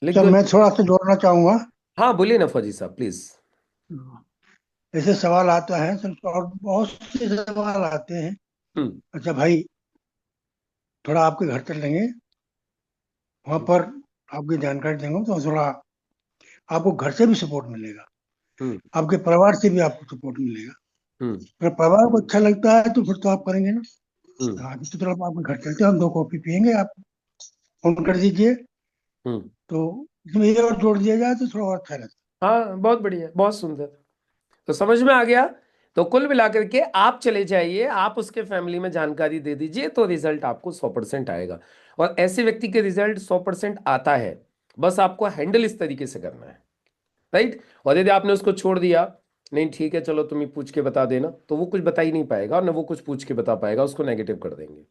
लिख सर दो। मैं थोड़ा सा जोड़ना चाहूंगा। हाँ बोलिए ना फौजी साहब प्लीज। ऐसे सवाल आता है सर, और बहुत से सवाल आते हैं। हम्म। अच्छा भाई, थोड़ा आपके घर चलेंगे, वहां पर आपकी जानकारी देंगे तो थोड़ा आपको घर से भी सपोर्ट मिलेगा, हम्म। आपके परिवार से भी आपको सपोर्ट मिलेगा। हम्म। अगर परिवार को अच्छा लगता है तो फिर तो आप करेंगे ना। हम्म। हाँ, तो चलो आपके घर चलते हैं, हम दो कॉफी पियेंगे, आप फोन कर दीजिए। हम्म। तो इसमें ये और जोड़ दिया जाए तो थोड़ा और अच्छा रहता हाँ बहुत बढ़िया, बहुत सुंदर। तो समझ में आ गया। तो कुल मिलाकर के आप चले जाइए, आप उसके फैमिली में जानकारी दे दीजिए तो रिजल्ट आपको 100% आएगा। और ऐसे व्यक्ति के रिजल्ट 100% आता है, बस आपको हैंडल इस तरीके से करना है। राइट। और यदि आपने उसको छोड़ दिया, नहीं ठीक है चलो तुम ही पूछ के बता देना, तो वो कुछ बता ही नहीं पाएगा और ना वो कुछ पूछ के बता पाएगा, उसको नेगेटिव कर देंगे।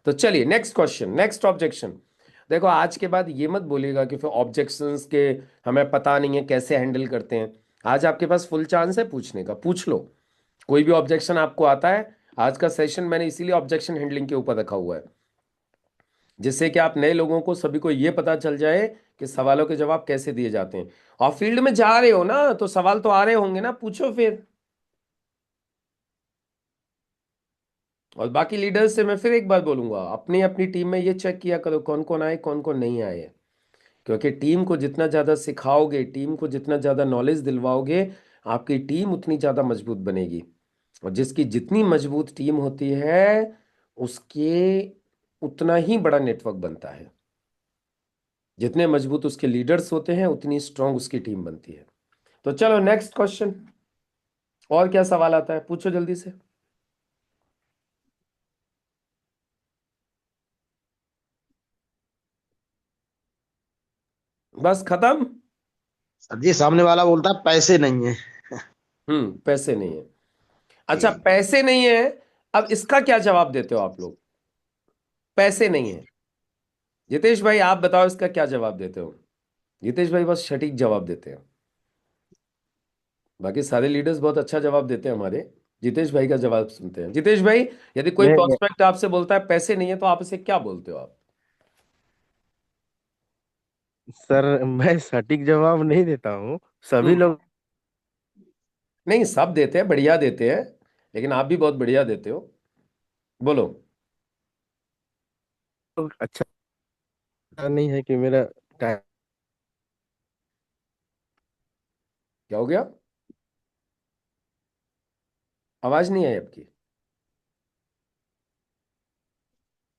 तो चलिए नेक्स्ट क्वेश्चन, नेक्स्ट ऑब्जेक्शन। देखो आज के बाद ये मत बोलिएगा कि फिर ऑब्जेक्शंस के हमें पता नहीं है कैसे हैंडल करते हैं। आज आपके पास फुल चांस है पूछने का, पूछ लो। कोई भी ऑब्जेक्शन आपको आता है, आज का सेशन मैंने इसीलिए ऑब्जेक्शन हैंडलिंग के ऊपर रखा हुआ है, जिससे कि आप नए लोगों को सभी को ये पता चल जाए कि सवालों के जवाब कैसे दिए जाते हैं। और फील्ड में जा रहे हो ना तो सवाल तो आ रहे होंगे ना, पूछो फिर। और बाकी लीडर्स से मैं फिर एक बार बोलूंगा, अपनी अपनी टीम में ये चेक किया करो कौन कौन आए कौन कौन नहीं आए। क्योंकि टीम को जितना ज़्यादा सिखाओगे, टीम को जितना ज़्यादा नॉलेज दिलवाओगे, आपकी टीम उतनी ज़्यादा मजबूत बनेगी। और जिसकी जितनी मजबूत टीम होती है, उसके उतना ही बड़ा नेटवर्क बनता है। जितने मजबूत उसके लीडर्स होते हैं उतनी स्ट्रांग उसकी टीम बनती है। तो चलो नेक्स्ट क्वेश्चन। और क्या सवाल आता है, पूछो जल्दी से। बस खत्म। सर जी सामने वाला बोलता है पैसे नहीं है। पैसे नहीं है। अच्छा जी। पैसे नहीं है, अब इसका क्या जवाब देते हो आप लोग? पैसे नहीं है, जितेश भाई आप बताओ इसका क्या जवाब देते हो? जितेश भाई बस सटीक जवाब देते हैं, बाकी सारे लीडर्स बहुत अच्छा जवाब देते हैं हमारे। जितेश भाई का जवाब सुनते हैं। जितेश भाई, यदि कोई मैं प्रोस्पेक्ट आपसे बोलता है पैसे नहीं है तो आप इसे क्या बोलते हो आप? सर मैं सटीक जवाब नहीं देता हूँ। सभी हम्म। लोग नहीं सब देते हैं, बढ़िया देते हैं, लेकिन आप भी बहुत बढ़िया देते हो। बोलो। अच्छा नहीं है कि मेरा टाइम। क्या हो गया? आवाज नहीं आई आपकी।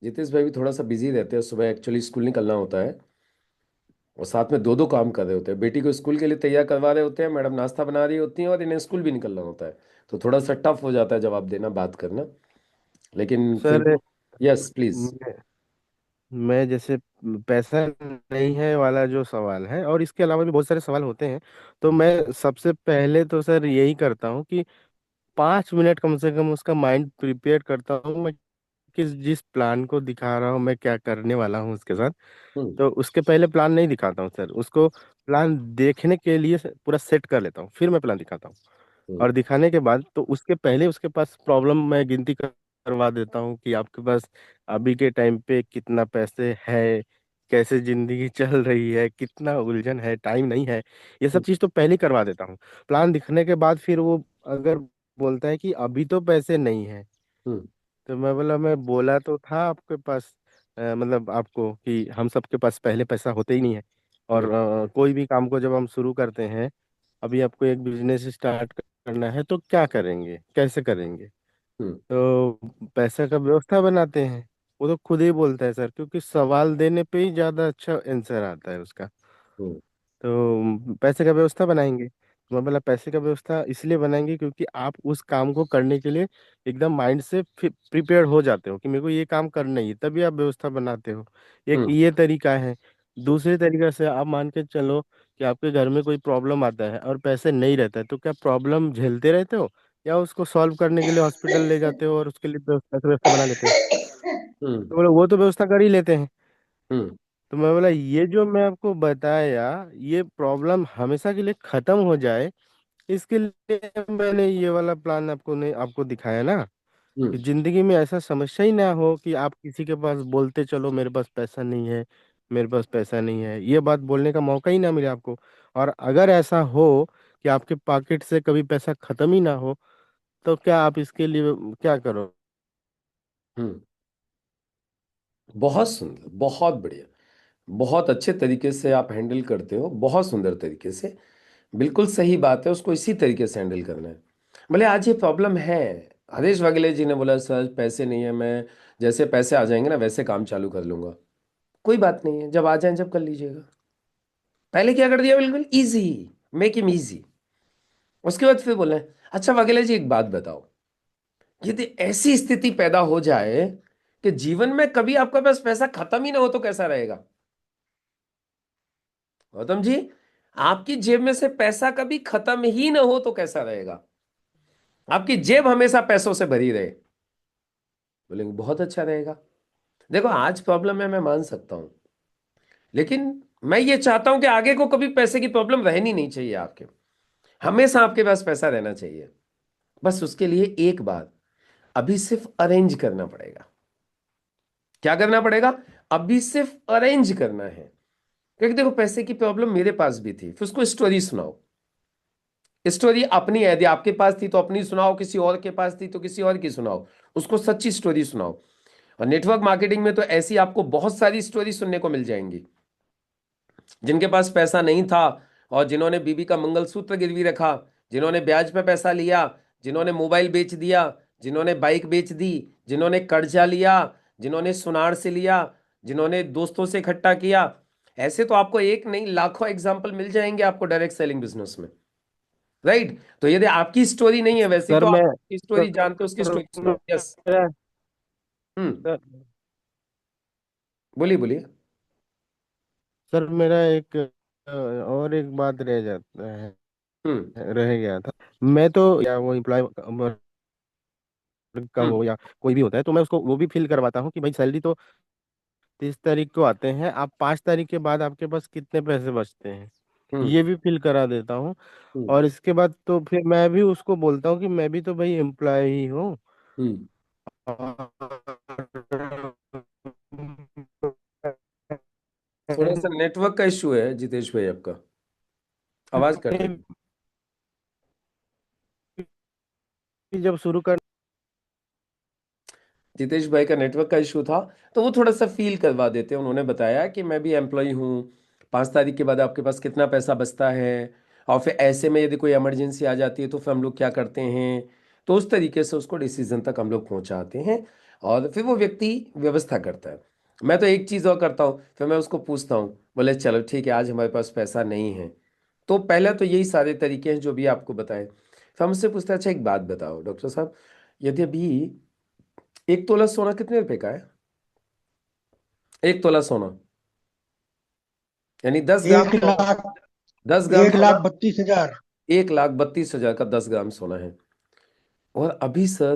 जितेश भाई भी थोड़ा सा बिजी रहते हैं, सुबह एक्चुअली स्कूल निकलना होता है। और साथ में दो दो काम कर रहे होते हैं, बेटी को स्कूल के लिए तैयार करवा रहे होते हैं, मैडम नाश्ता बना रही होती हैं, और इन्हें स्कूल भी निकलना होता है। तो थोड़ा सा टफ हो जाता है जवाब देना, बात करना, लेकिन फिर सर भी। Yes please. मैं मैं जैसे पैसा नहीं है वाला जो सवाल है, और इसके अलावा भी बहुत सारे सवाल होते हैं, तो मैं सबसे पहले तो सर यही करता हूँ कि 5 मिनट कम से कम उसका माइंड प्रिपेयर करता हूँ मैं, किस जिस प्लान को दिखा रहा हूँ मैं क्या करने वाला हूँ उसके साथ। हम्म। तो उसके पहले प्लान नहीं दिखाता हूँ सर, उसको प्लान देखने के लिए पूरा सेट कर लेता हूँ, फिर मैं प्लान दिखाता हूँ। हम्म। और दिखाने के बाद तो उसके पहले उसके पास प्रॉब्लम मैं गिनती करवा देता हूँ कि आपके पास अभी के टाइम पे कितना पैसे है, कैसे जिंदगी चल रही है, कितना उलझन है, टाइम नहीं है। ये सब हम्म। चीज़ तो पहले ही करवा देता हूँ। प्लान दिखने के बाद फिर वो अगर बोलता है कि अभी तो पैसे नहीं है, हम्म। तो मैं बोला मैं बोला तो था आपके पास, मतलब आपको कि हम सबके पास पहले पैसा होते ही नहीं है। और हम्म। कोई भी काम को जब हम शुरू करते हैं, अभी आपको एक बिजनेस स्टार्ट करना है तो क्या करेंगे, कैसे करेंगे? हम्म। तो पैसा का व्यवस्था बनाते हैं। वो तो खुद ही बोलता है सर, क्योंकि सवाल देने पे ही ज्यादा अच्छा आंसर आता है उसका। हम्म। तो पैसे का व्यवस्था बनाएंगे, तो मैं बोला पैसे का व्यवस्था इसलिए बनाएंगे क्योंकि आप उस काम को करने के लिए एकदम माइंड से प्रिपेयर हो जाते हो कि मेरे को ये काम करना ही है, तभी आप व्यवस्था बनाते हो। एक हम्म। ये तरीका है। दूसरे तरीके से आप मान के चलो कि आपके घर में कोई प्रॉब्लम आता है और पैसे नहीं रहता है, तो क्या प्रॉब्लम झेलते रहते हो, या उसको सॉल्व करने के लिए हॉस्पिटल ले जाते हो और उसके लिए पैसा व्यवस्था बना लेते हो? हम्म। तो बोले वो तो व्यवस्था कर ही लेते हैं। हम्म। तो मैं बोला ये जो मैं आपको बताया, ये प्रॉब्लम हमेशा के लिए खत्म हो जाए, इसके लिए मैंने ये वाला प्लान आपको नहीं आपको दिखाया ना, कि हम्म। जिंदगी में ऐसा समस्या ही ना हो कि आप किसी के पास बोलते चलो मेरे पास पैसा नहीं है, मेरे पास पैसा नहीं है, ये बात बोलने का मौका ही ना मिले आपको। और अगर ऐसा हो कि आपके पॉकेट से कभी पैसा खत्म ही ना हो, तो क्या आप इसके लिए क्या करो? हम्म। बहुत सुंदर, बहुत बढ़िया, बहुत अच्छे तरीके से आप हैंडल करते हो, बहुत सुंदर तरीके से। बिल्कुल सही बात है, उसको इसी तरीके से हैंडल करना है। भले आज ये प्रॉब्लम है, हरीश वागले जी ने बोला सर पैसे नहीं है, मैं जैसे पैसे आ जाएंगे ना वैसे काम चालू कर लूंगा। कोई बात नहीं है, जब आ जाए जब कर लीजिएगा। पहले क्या कर दिया, बिल्कुल इजी, मेक हिम इजी। उसके बाद फिर बोले अच्छा वाघेला जी एक बात बताओ, यदि ऐसी स्थिति पैदा हो जाए कि जीवन में कभी आपके पास पैसा खत्म ही ना हो तो कैसा रहेगा? गौतम जी, आपकी जेब में से पैसा कभी खत्म ही ना हो तो कैसा रहेगा? आपकी जेब हमेशा पैसों से भरी रहे। बोलेंगे बहुत अच्छा रहेगा। देखो आज प्रॉब्लम है, मैं मान सकता हूं, लेकिन मैं ये चाहता हूं कि आगे को कभी पैसे की प्रॉब्लम रहनी नहीं चाहिए आपके, हमेशा आपके पास पैसा रहना चाहिए। बस उसके लिए एक बात, अभी सिर्फ अरेंज करना पड़ेगा। क्या करना पड़ेगा? अभी सिर्फ अरेंज करना है। क्योंकि देखो पैसे की प्रॉब्लम मेरे पास भी थी, फिर उसको स्टोरी सुनाओ। स्टोरी अपनी है, यदि आपके पास थी तो अपनी सुनाओ, किसी और के पास थी तो किसी और की सुनाओ, उसको सच्ची स्टोरी सुनाओ। और नेटवर्क मार्केटिंग में तो ऐसी आपको बहुत सारी स्टोरी सुनने को मिल जाएंगी, जिनके पास पैसा नहीं था और जिन्होंने बीबी का मंगलसूत्र गिरवी रखा, जिन्होंने ब्याज पे पैसा लिया, जिन्होंने मोबाइल बेच दिया, जिन्होंने बाइक बेच दी, जिन्होंने कर्जा लिया, जिन्होंने सुनार से लिया, जिन्होंने दोस्तों से इकट्ठा किया। ऐसे तो आपको एक नहीं लाखों एग्जाम्पल मिल जाएंगे आपको डायरेक्ट सेलिंग बिजनेस में। राइट? तो यदि आपकी स्टोरी नहीं है वैसी, सर तो आप मैं उसकी स्टोरी जानते हो, उसकी सर स्टोरी सुनाओ। यस। मेरा हम्म। सर बोलिए बोलिए। सर मेरा एक और एक बात रह जाता है, हम्म। रह गया था। मैं तो या वो इम्प्लॉय का हम्म। हो या कोई भी होता है, तो मैं उसको वो भी फील करवाता हूँ कि भाई सैलरी तो 30 तारीख को आते हैं, आप 5 तारीख के बाद आपके पास कितने पैसे बचते हैं, हम्म। ये भी फील करा देता हूँ। हम्म। और इसके बाद तो फिर मैं भी उसको बोलता हूँ कि मैं भी तो भाई एम्प्लॉय ही हूँ। हम्म। थोड़ा सा नेटवर्क का इशू है जितेश भाई आपका, आवाज कट रही है। जब शुरू कर जितेश भाई का नेटवर्क का इशू था, तो वो थोड़ा सा फील करवा देते हैं। उन्होंने बताया कि मैं भी एम्प्लॉय हूँ, 5 तारीख के बाद आपके पास कितना पैसा बचता है, और फिर ऐसे में यदि कोई इमरजेंसी आ जाती है तो फिर हम लोग क्या करते हैं। तो उस तरीके से उसको डिसीजन तक हम लोग पहुंचाते हैं, और फिर वो व्यक्ति व्यवस्था करता है। मैं तो एक चीज़ और करता हूँ, फिर मैं उसको पूछता हूँ बोले चलो ठीक है, आज हमारे पास पैसा नहीं है। तो पहले तो यही सारे तरीके हैं जो भी आपको बताए। फिर हमसे पूछते हैं, अच्छा एक बात बताओ डॉक्टर साहब, यदि अभी 1 तोला सोना कितने रुपए का है? 1 तोला सोना यानी 10 ग्राम एक सोना। लाख 10 ग्राम एक सोना लाख 32 हजार। 1,32,000 का 10 ग्राम सोना है। और अभी सर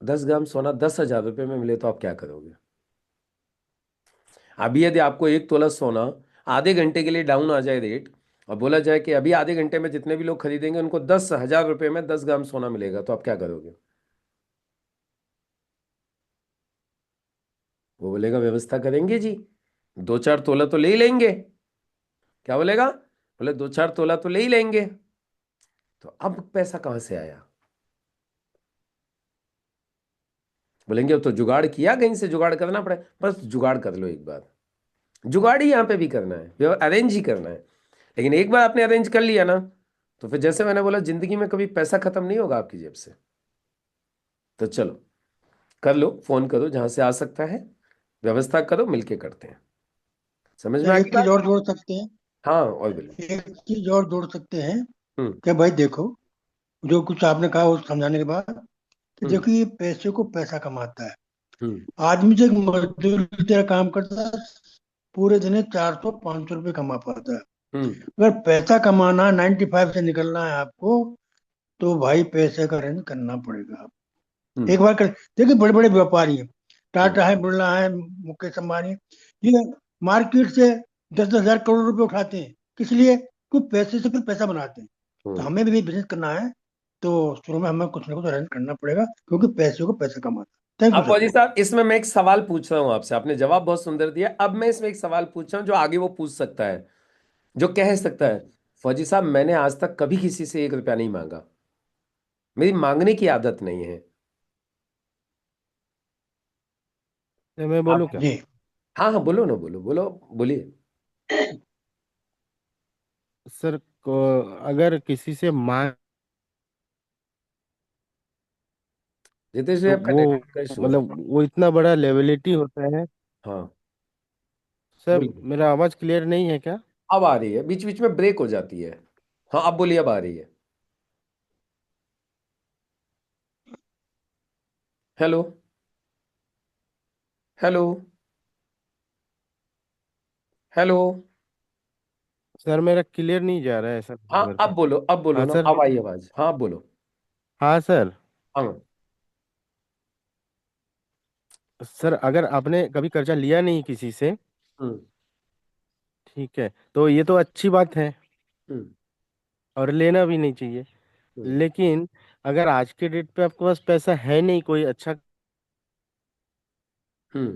10 ग्राम सोना 10,000 रुपये में मिले तो आप क्या करोगे? अभी यदि आपको 1 तोला सोना आधे घंटे के लिए डाउन आ जाए रेट, और बोला जाए कि अभी आधे घंटे में जितने भी लोग खरीदेंगे उनको 10,000 रुपये में 10 ग्राम सोना मिलेगा, तो आप क्या करोगे? वो बोलेगा व्यवस्था करेंगे जी, 2-4 तोला तो ले ही लेंगे। क्या बोलेगा? बोले 2-4 तोला तो ले ही लेंगे। तो अब पैसा कहाँ से आया? बोलेंगे अब तो जुगाड़ किया, कहीं से जुगाड़ करना पड़े। बस जुगाड़ कर लो एक बार, जुगाड़ ही यहाँ पे भी करना है, अरेंज ही करना है। लेकिन एक बार आपने अरेंज कर लिया ना, तो फिर जैसे मैंने बोला, जिंदगी में कभी पैसा खत्म नहीं होगा आपकी जेब से। तो चलो कर लो, फोन करो जहां से आ सकता है, व्यवस्था करो, मिलके करते हैं। समझ में सर आ एक गई चीज बात? और जोड़ सकते हैं। हाँ, और बोलो। एक चीज और जोड़ सकते हैं हम्म। कि भाई देखो, जो कुछ आपने कहा वो समझाने के बाद, कि हम्म। देखो ये पैसे को पैसा कमाता है। हम्म। आदमी जो एक मजदूर की तरह काम करता है, पूरे दिन 400-500 रुपये कमा पाता है। हम्म। अगर पैसा कमाना 95 से निकलना है आपको, तो भाई पैसे का अरेंज करना पड़ेगा। हम्म। एक बार कर देखिए, बड़े बड़े व्यापारी हैं, हम्म। टाटा है, बिरला है, मुकेश अंबानी, ये मार्केट से 10-10 हजार करोड़ रुपए उठाते हैं। किस लिए? क्योंकि पैसे से फिर पैसा बनाते हैं। तो हम्म। हमें भी बिजनेस करना है, तो शुरू में हमें कुछ ना कुछ अरेंज करना पड़ेगा, क्योंकि पैसे को पैसा कमाता है। थैंक अब यू सर। फौजी साहब, इसमें मैं एक सवाल पूछ रहा हूं आपसे, आपने जवाब बहुत सुंदर दिया। अब मैं इसमें एक सवाल पूछ रहा हूं जो आगे वो पूछ सकता है, जो कह सकता है, फौजी साहब मैंने आज तक कभी किसी से 1 रुपया नहीं मांगा, मेरी मांगने की आदत नहीं है। मैं आप? बोलूँ क्या? जी। हाँ हाँ, बोलो ना, बोलो बोलो, बोलिए। सर अगर किसी से मांग, जितेश जी, तो आपका वो नेटवर्क का इशू है। मतलब वो इतना बड़ा लेवलिटी होता है। हाँ, सर बोलिए। मेरा आवाज क्लियर नहीं है क्या? अब आ रही है, बीच बीच में ब्रेक हो जाती है। हाँ, अब बोलिए, अब आ रही है। हेलो। हेलो। हेलो। सर मेरा क्लियर नहीं जा रहा है सर हाँ, मेरे अब को। बोलो, अब बोलो हाँ ना, सर। अब आई आवाज, हाँ अब बोलो। हाँ सर। हाँ। सर अगर आपने कभी कर्जा लिया नहीं किसी से, हम्म। ठीक है, तो ये तो अच्छी बात है, हम्म। और लेना भी नहीं चाहिए। हम्म। लेकिन अगर आज के डेट पे आपके पास पैसा है नहीं कोई अच्छा हम्म।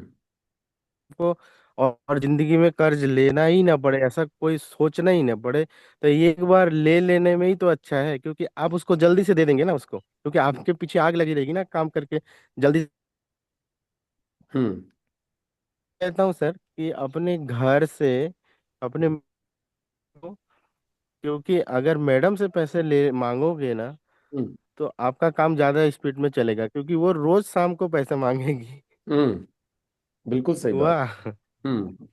को, और जिंदगी में कर्ज लेना ही ना पड़े, ऐसा कोई सोचना ही ना पड़े, तो ये एक बार ले लेने में ही तो अच्छा है, क्योंकि आप उसको जल्दी से दे देंगे ना उसको, क्योंकि आपके पीछे आग लगी रहेगी ना काम करके जल्दी। हम्म। कहता हूँ सर कि अपने घर से अपने, क्योंकि अगर मैडम से पैसे ले मांगोगे ना, हम्म। तो आपका काम ज्यादा स्पीड में चलेगा, क्योंकि वो रोज शाम को पैसे मांगेगी। बिल्कुल सही बात। वाह। हम्म।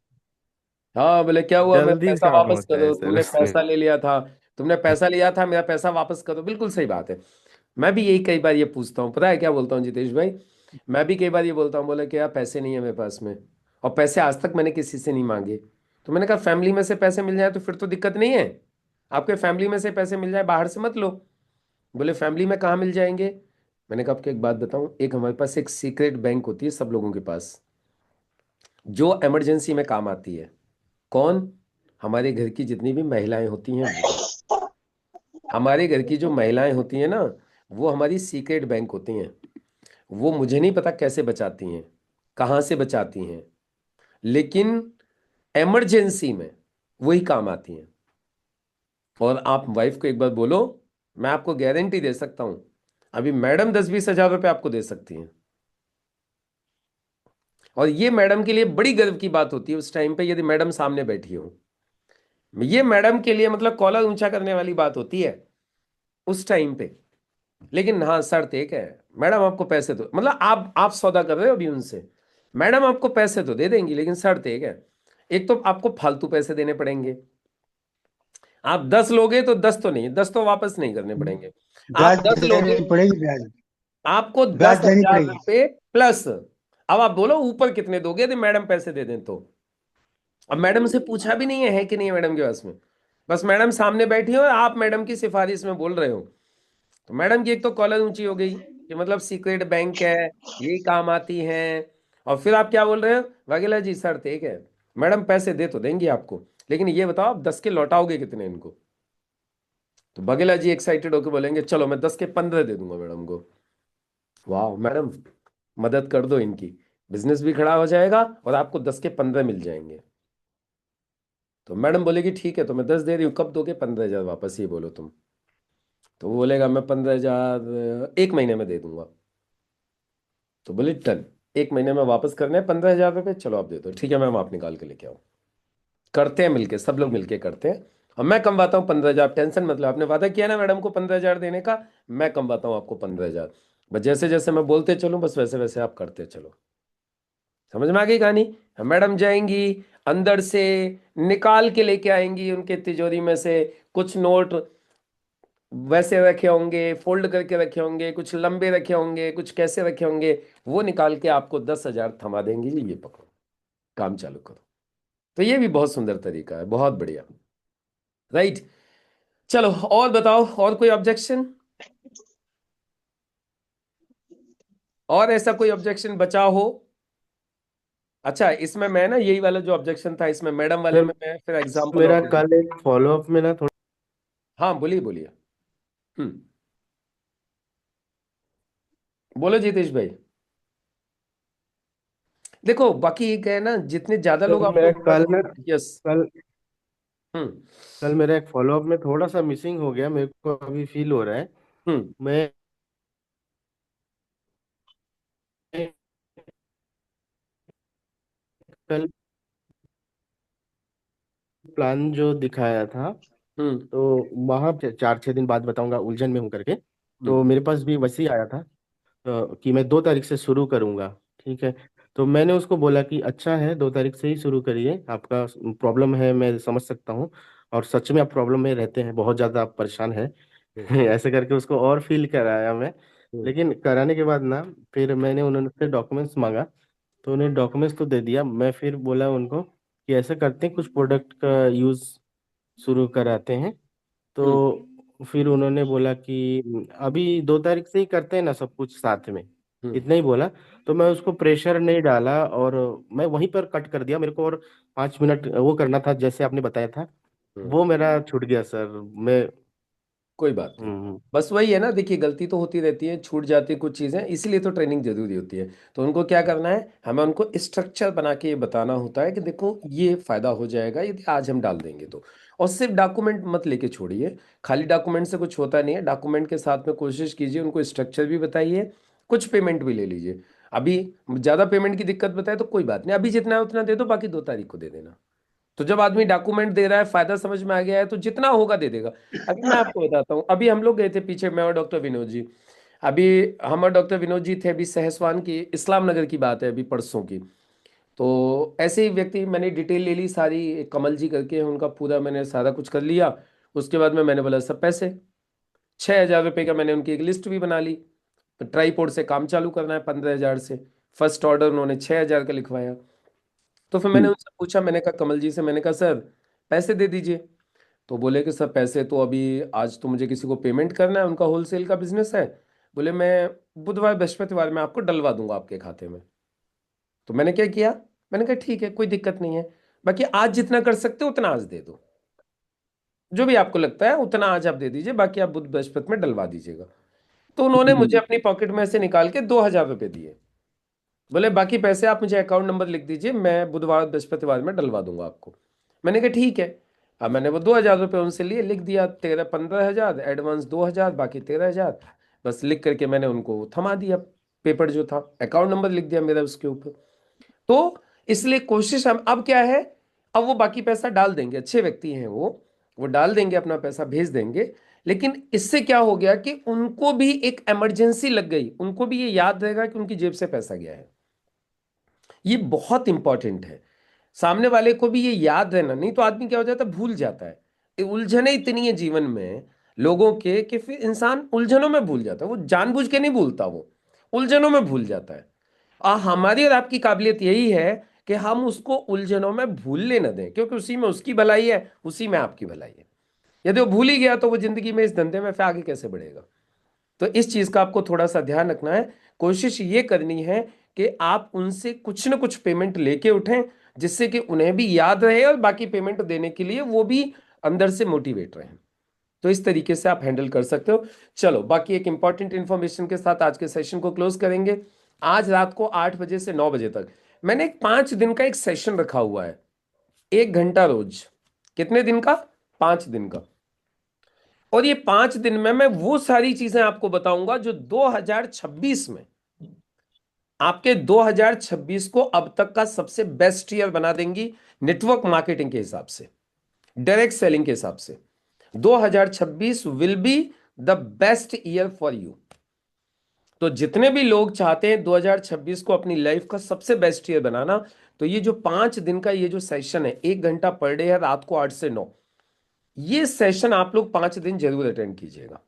हाँ, बोले क्या हुआ, मैं जल्दी पैसा काम वापस होता है करो, सर तुमने उसमें। पैसा ले लिया था, तुमने पैसा लिया था, मेरा पैसा वापस करो। बिल्कुल सही बात है। मैं भी यही कई बार ये पूछता हूँ, पता है क्या बोलता हूँ जितेश भाई? मैं भी कई बार ये बोलता हूँ, बोले कि यार पैसे नहीं है मेरे पास में, और पैसे आज तक मैंने किसी से नहीं मांगे। तो मैंने कहा फैमिली में से पैसे मिल जाए तो फिर तो दिक्कत नहीं है, आपके फैमिली में से पैसे मिल जाए, बाहर से मत लो। बोले फैमिली में कहाँ मिल जाएंगे? मैंने कहा आपको एक बात बताऊं, एक हमारे पास एक सीक्रेट बैंक होती है सब लोगों के पास, जो इमरजेंसी में काम आती है। कौन? हमारे घर की जितनी भी महिलाएं होती हैं वो, हमारे घर की जो महिलाएं होती हैं ना, वो हमारी सीक्रेट बैंक होती हैं। वो मुझे नहीं पता कैसे बचाती हैं, कहाँ से बचाती हैं, लेकिन इमरजेंसी में वही काम आती हैं। और आप वाइफ को एक बार बोलो, मैं आपको गारंटी दे सकता हूं, अभी मैडम 10-20 हजार रुपये आपको दे सकती हैं। और ये मैडम के लिए बड़ी गर्व की बात होती है उस टाइम पे, यदि मैडम सामने बैठी हो। ये मैडम के लिए मतलब कॉलर ऊंचा करने वाली बात होती है उस टाइम पे। लेकिन हाँ, शर्त एक है, मैडम आपको पैसे तो, मतलब आप सौदा कर रहे हो अभी उनसे, मैडम आपको पैसे तो दे देंगी, लेकिन शर्त एक है, एक तो आपको फालतू पैसे देने पड़ेंगे। आप 10 लोगे तो 10 तो नहीं, 10 तो वापस नहीं करने पड़ेंगे। आप ब्याज 10 लोगे, देनी पड़ेगी, ब्याज आपको ब्याज दस देनी हजार पड़ेगी। रुपये प्लस। अब आप बोलो ऊपर कितने दोगे यदि मैडम पैसे दे दें तो। अब मैडम से पूछा भी नहीं है कि नहीं है मैडम के पास में, बस मैडम सामने बैठी हो और आप मैडम की सिफारिश में बोल रहे हो, तो मैडम की एक तो कॉलर ऊंची हो गई कि मतलब सीक्रेट बैंक है, यही काम आती हैं। और फिर आप क्या बोल रहे हो, वाघेला जी शर्त एक है, मैडम पैसे दे तो देंगी आपको, लेकिन ये बताओ आप 10 के लौटाओगे कितने इनको। तो बघेला जी एक्साइटेड होकर बोलेंगे चलो मैं 10 के 15 दे दूंगा मैडम को। वाह मैडम, मदद कर दो इनकी, बिजनेस भी खड़ा हो जाएगा और आपको 10 के 15 मिल जाएंगे। तो मैडम बोलेगी ठीक है, तो मैं 10 दे रही हूँ, कब दोगे 15,000 वापस, ये बोलो तुम। तो वो बोलेगा मैं 15,000 एक महीने में दे दूंगा। तो बोले टन, एक महीने में वापस करने हैं 15,000 रुपये, चलो आप दे दो, ठीक है मैम आप निकाल के लेके आओ। करते हैं मिलके, सब लोग मिलके करते हैं। और मैं कमवाता हूँ 15,000, टेंशन मतलब, आपने वादा किया ना मैडम को 15,000 देने का, मैं कमवाता हूँ आपको 15,000। बस जैसे जैसे मैं बोलते चलूँ बस वैसे वैसे आप करते चलो। समझ में आ गई कहानी। मैडम जाएंगी अंदर से, निकाल के लेके आएंगी उनके तिजोरी में से कुछ नोट, वैसे रखे होंगे, फोल्ड करके रखे होंगे, कुछ लंबे रखे होंगे, कुछ कैसे रखे होंगे, वो निकाल के आपको 10,000 थमा देंगी जी, ये पकड़ो काम चालू करो। तो ये भी बहुत सुंदर तरीका है, बहुत बढ़िया। राइट, चलो और बताओ, और कोई ऑब्जेक्शन, और ऐसा कोई ऑब्जेक्शन बचा हो। अच्छा इसमें मैं ना, यही वाला जो ऑब्जेक्शन था इसमें मैडम वाले सर में मैं फिर एग्जांपल और मेरा दे कल दूंगा। एक फॉलोअप में ना थोड़ा। हाँ बोलिए बोलिए। हम्म, बोलो जितेश भाई। देखो बाकी एक है ना, जितने ज्यादा लोग सर आप मैं लोग कल ना, यस। कल हम्म। कल मेरा एक फॉलोअप में थोड़ा सा मिसिंग हो गया, मेरे को अभी फील हो रहा है। हम्म। मैं कल प्लान जो दिखाया था, हम्म। तो वहाँ 4-6 दिन बाद बताऊंगा, उलझन में हूँ करके। तो हम्म। मेरे पास भी वैसे ही आया था कि मैं 2 तारीख से शुरू करूंगा। ठीक है, तो मैंने उसको बोला कि अच्छा है, 2 तारीख से ही शुरू करिए, आपका प्रॉब्लम है मैं समझ सकता हूँ, और सच में आप प्रॉब्लम में रहते हैं, बहुत ज़्यादा आप परेशान हैं। ऐसे करके उसको और फील कराया मैं। हम्म। लेकिन कराने के बाद ना, फिर मैंने उन्होंने डॉक्यूमेंट्स मांगा, तो उन्हें डॉक्यूमेंट्स तो दे दिया। मैं फिर बोला उनको कि ऐसा करते हैं, कुछ प्रोडक्ट का यूज़ शुरू कराते हैं। हम्म। तो फिर उन्होंने बोला कि अभी 2 तारीख से ही करते हैं ना सब कुछ साथ में, हम्म। इतना ही बोला। तो मैं उसको प्रेशर नहीं डाला और मैं वहीं पर कट कर दिया। मेरे को और 5 मिनट वो करना था जैसे आपने बताया था, हम्म। वो मेरा छूट गया सर। मैं कोई बात नहीं, हम्म बस वही है ना, देखिए गलती तो होती रहती है, छूट जाती है कुछ चीज़ें, इसीलिए तो ट्रेनिंग जरूरी होती है। तो उनको क्या करना है, हमें उनको स्ट्रक्चर बना के ये बताना होता है कि देखो ये फायदा हो जाएगा यदि आज हम डाल देंगे तो। और सिर्फ डॉक्यूमेंट मत लेके छोड़िए, खाली डॉक्यूमेंट से कुछ होता नहीं है, डॉक्यूमेंट के साथ में कोशिश कीजिए उनको स्ट्रक्चर भी बताइए, कुछ पेमेंट भी ले लीजिए। अभी ज़्यादा पेमेंट की दिक्कत बताए तो कोई बात नहीं, अभी जितना है उतना दे दो, बाकी 2 तारीख को दे देना। तो जब आदमी डॉक्यूमेंट दे रहा है, फायदा समझ में आ गया है, तो जितना होगा दे देगा। अभी मैं आपको बताता हूँ, अभी हम लोग गए थे पीछे, मैं और डॉक्टर विनोद जी। अभी हम और डॉक्टर विनोद जी थे अभी सहसवान की, इस्लाम नगर की बात है, अभी परसों की। तो ऐसे ही व्यक्ति, मैंने डिटेल ले ली सारी, कमल जी करके हैं, उनका पूरा मैंने सारा कुछ कर लिया। उसके बाद में मैंने बोला सब पैसे, 6,000 रुपये का मैंने उनकी एक लिस्ट भी बना ली। ट्राईपोर्ट से काम चालू करना है 15,000 से, फर्स्ट ऑर्डर उन्होंने 6,000 का लिखवाया। तो फिर मैंने उनसे पूछा, मैंने कहा कमल जी से, मैंने कहा सर पैसे दे दीजिए। तो बोले कि सर पैसे तो अभी आज तो मुझे किसी को पेमेंट करना है, उनका होलसेल का बिजनेस है। बोले मैं बुधवार बृहस्पतिवार में आपको डलवा दूंगा आपके खाते में। तो मैंने क्या किया, मैंने कहा ठीक है कोई दिक्कत नहीं है, बाकी आज जितना कर सकते हो उतना आज दे दो, जो भी आपको लगता है उतना आज आप दे दीजिए, बाकी आप बुध बृहस्पति में डलवा दीजिएगा। तो उन्होंने मुझे अपनी पॉकेट में से निकाल के 2,000 रुपये दिए। बोले बाकी पैसे आप मुझे अकाउंट नंबर लिख दीजिए, मैं बुधवार बृहस्पतिवार में डलवा दूंगा आपको। मैंने कहा ठीक है। अब मैंने वो 2,000 रुपये उनसे लिए, लिख दिया 15,000 एडवांस, 2,000 बाकी 13,000, बस लिख करके मैंने उनको थमा दिया। पेपर जो था, अकाउंट नंबर लिख दिया मेरा उसके ऊपर। तो इसलिए कोशिश हम, अब क्या है, अब वो बाकी पैसा डाल देंगे, अच्छे व्यक्ति हैं वो डाल देंगे, अपना पैसा भेज देंगे। लेकिन इससे क्या हो गया कि उनको भी एक इमरजेंसी लग गई, उनको भी ये याद रहेगा कि उनकी जेब से पैसा गया है। ये बहुत इंपॉर्टेंट है। सामने वाले को भी ये याद रहना, नहीं तो आदमी क्या हो जाता है, भूल जाता है। ये उलझने इतनी है जीवन में लोगों के कि फिर इंसान उलझनों में भूल जाता है। वो जानबूझ के नहीं भूलता, वो उलझनों में भूल जाता है। हमारी और आपकी काबिलियत यही है कि हम उसको उलझनों में भूलने न दें, क्योंकि उसी में उसकी भलाई है, उसी में आपकी भलाई है। यदि वो भूल ही गया तो वो जिंदगी में इस धंधे में फिर आगे कैसे बढ़ेगा। तो इस चीज का आपको थोड़ा सा ध्यान रखना है। कोशिश ये करनी है कि आप उनसे कुछ ना कुछ पेमेंट लेके उठें, जिससे कि उन्हें भी याद रहे और बाकी पेमेंट देने के लिए वो भी अंदर से मोटिवेट रहें। तो इस तरीके से आप हैंडल कर सकते हो। चलो, बाकी एक इंपॉर्टेंट इंफॉर्मेशन के साथ आज के सेशन को क्लोज करेंगे। आज रात को 8 बजे से 9 बजे तक मैंने एक 5 दिन का एक सेशन रखा हुआ है, 1 घंटा रोज। कितने दिन का? 5 दिन का। और ये 5 दिन में मैं वो सारी चीजें आपको बताऊंगा जो 2026 में आपके 2026 को अब तक का सबसे बेस्ट ईयर बना देंगी, नेटवर्क मार्केटिंग के हिसाब से, डायरेक्ट सेलिंग के हिसाब से। 2026 will be the best year for you. तो जितने भी लोग चाहते हैं 2026 को अपनी लाइफ का सबसे बेस्ट ईयर बनाना, तो ये जो 5 दिन का ये जो सेशन है, 1 घंटा पर डे है, रात को 8 से 9, ये सेशन आप लोग 5 दिन जरूर अटेंड कीजिएगा।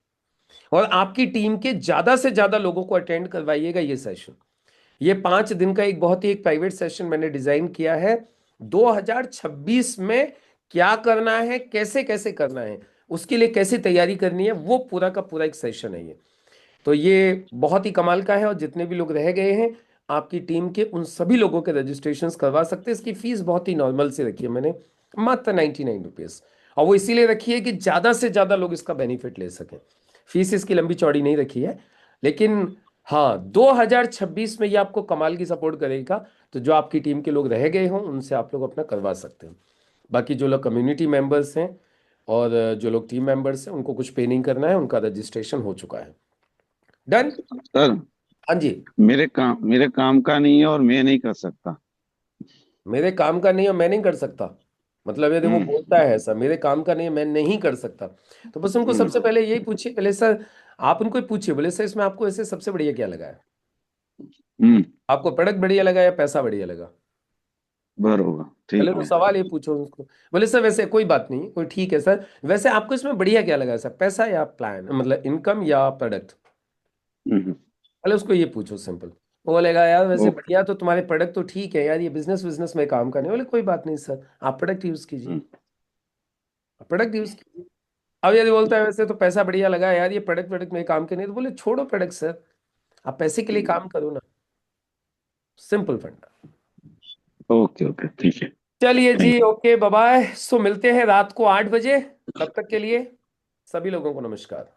और आपकी टीम के ज्यादा से ज्यादा लोगों को अटेंड करवाइएगा ये सेशन। ये 5 दिन का एक बहुत ही एक प्राइवेट सेशन मैंने डिजाइन किया है। 2026 में क्या करना है, कैसे कैसे करना है, उसके लिए कैसे तैयारी करनी है, वो पूरा का पूरा एक सेशन है ये। तो ये बहुत ही कमाल का है। और जितने भी लोग रह गए हैं आपकी टीम के, उन सभी लोगों के रजिस्ट्रेशंस करवा सकते हैं। इसकी फीस बहुत ही नॉर्मल से रखी है मैंने, मात्र 99 रुपीज। और वो इसीलिए रखी है कि ज्यादा से ज्यादा लोग इसका बेनिफिट ले सकें। फीस इसकी लंबी चौड़ी नहीं रखी है, लेकिन हाँ, 2026 में ये आपको कमाल की सपोर्ट करेगा। तो जो आपकी टीम के लोग रह गए हों उनसे आप लोग अपना करवा सकते हैं। बाकी जो लोग कम्युनिटी मेंबर्स हैं और जो लोग टीम मेंबर्स हैं, उनको कुछ पे नहीं करना है, उनका रजिस्ट्रेशन हो चुका है। डन। सर, हाँ जी। मेरे काम का नहीं है और मैं नहीं कर सकता। मेरे काम का नहीं है मैं नहीं कर सकता, मतलब यदि वो हम्म। बोलता है ऐसा, मेरे काम का नहीं है मैं नहीं कर सकता, तो बस उनको हम्म। सबसे पहले यही पूछिए, पहले सर आप उनको ही पूछिए, बोले सर इसमें आपको ऐसे सबसे बढ़िया क्या लगा है? हम्म। आपको प्रोडक्ट बढ़िया लगा या पैसा बढ़िया लगा? बरोबर, पहले ठीक तो है। सवाल ये पूछो उसको। बोले सर वैसे कोई बात नहीं, कोई ठीक है सर, वैसे आपको इसमें बढ़िया क्या लगा सर, पैसा या प्लान, मतलब इनकम या प्रोडक्ट? हम्म। पहले उसको ये पूछो सिंपल। वो बोलेगा यार वैसे ओके। बढ़िया तो तुम्हारे प्रोडक्ट तो ठीक है यार, ये बिजनेस बिजनेस में काम करने। बोले कोई बात नहीं सर, आप प्रोडक्ट यूज कीजिए, हम्म। प्रोडक्ट यूज कीजिए। अब यदि बोलता है वैसे तो पैसा बढ़िया लगा यार, ये प्रोडक्ट प्रोडक्ट में काम करने, तो बोले छोड़ो प्रोडक्ट सर, आप पैसे के लिए काम करो ना। सिंपल फंडा। ओके, ओके, ठीक है। चलिए थैंक जी, ओके बाय बाय। सो मिलते हैं रात को 8 बजे। तब तक के लिए सभी लोगों को नमस्कार।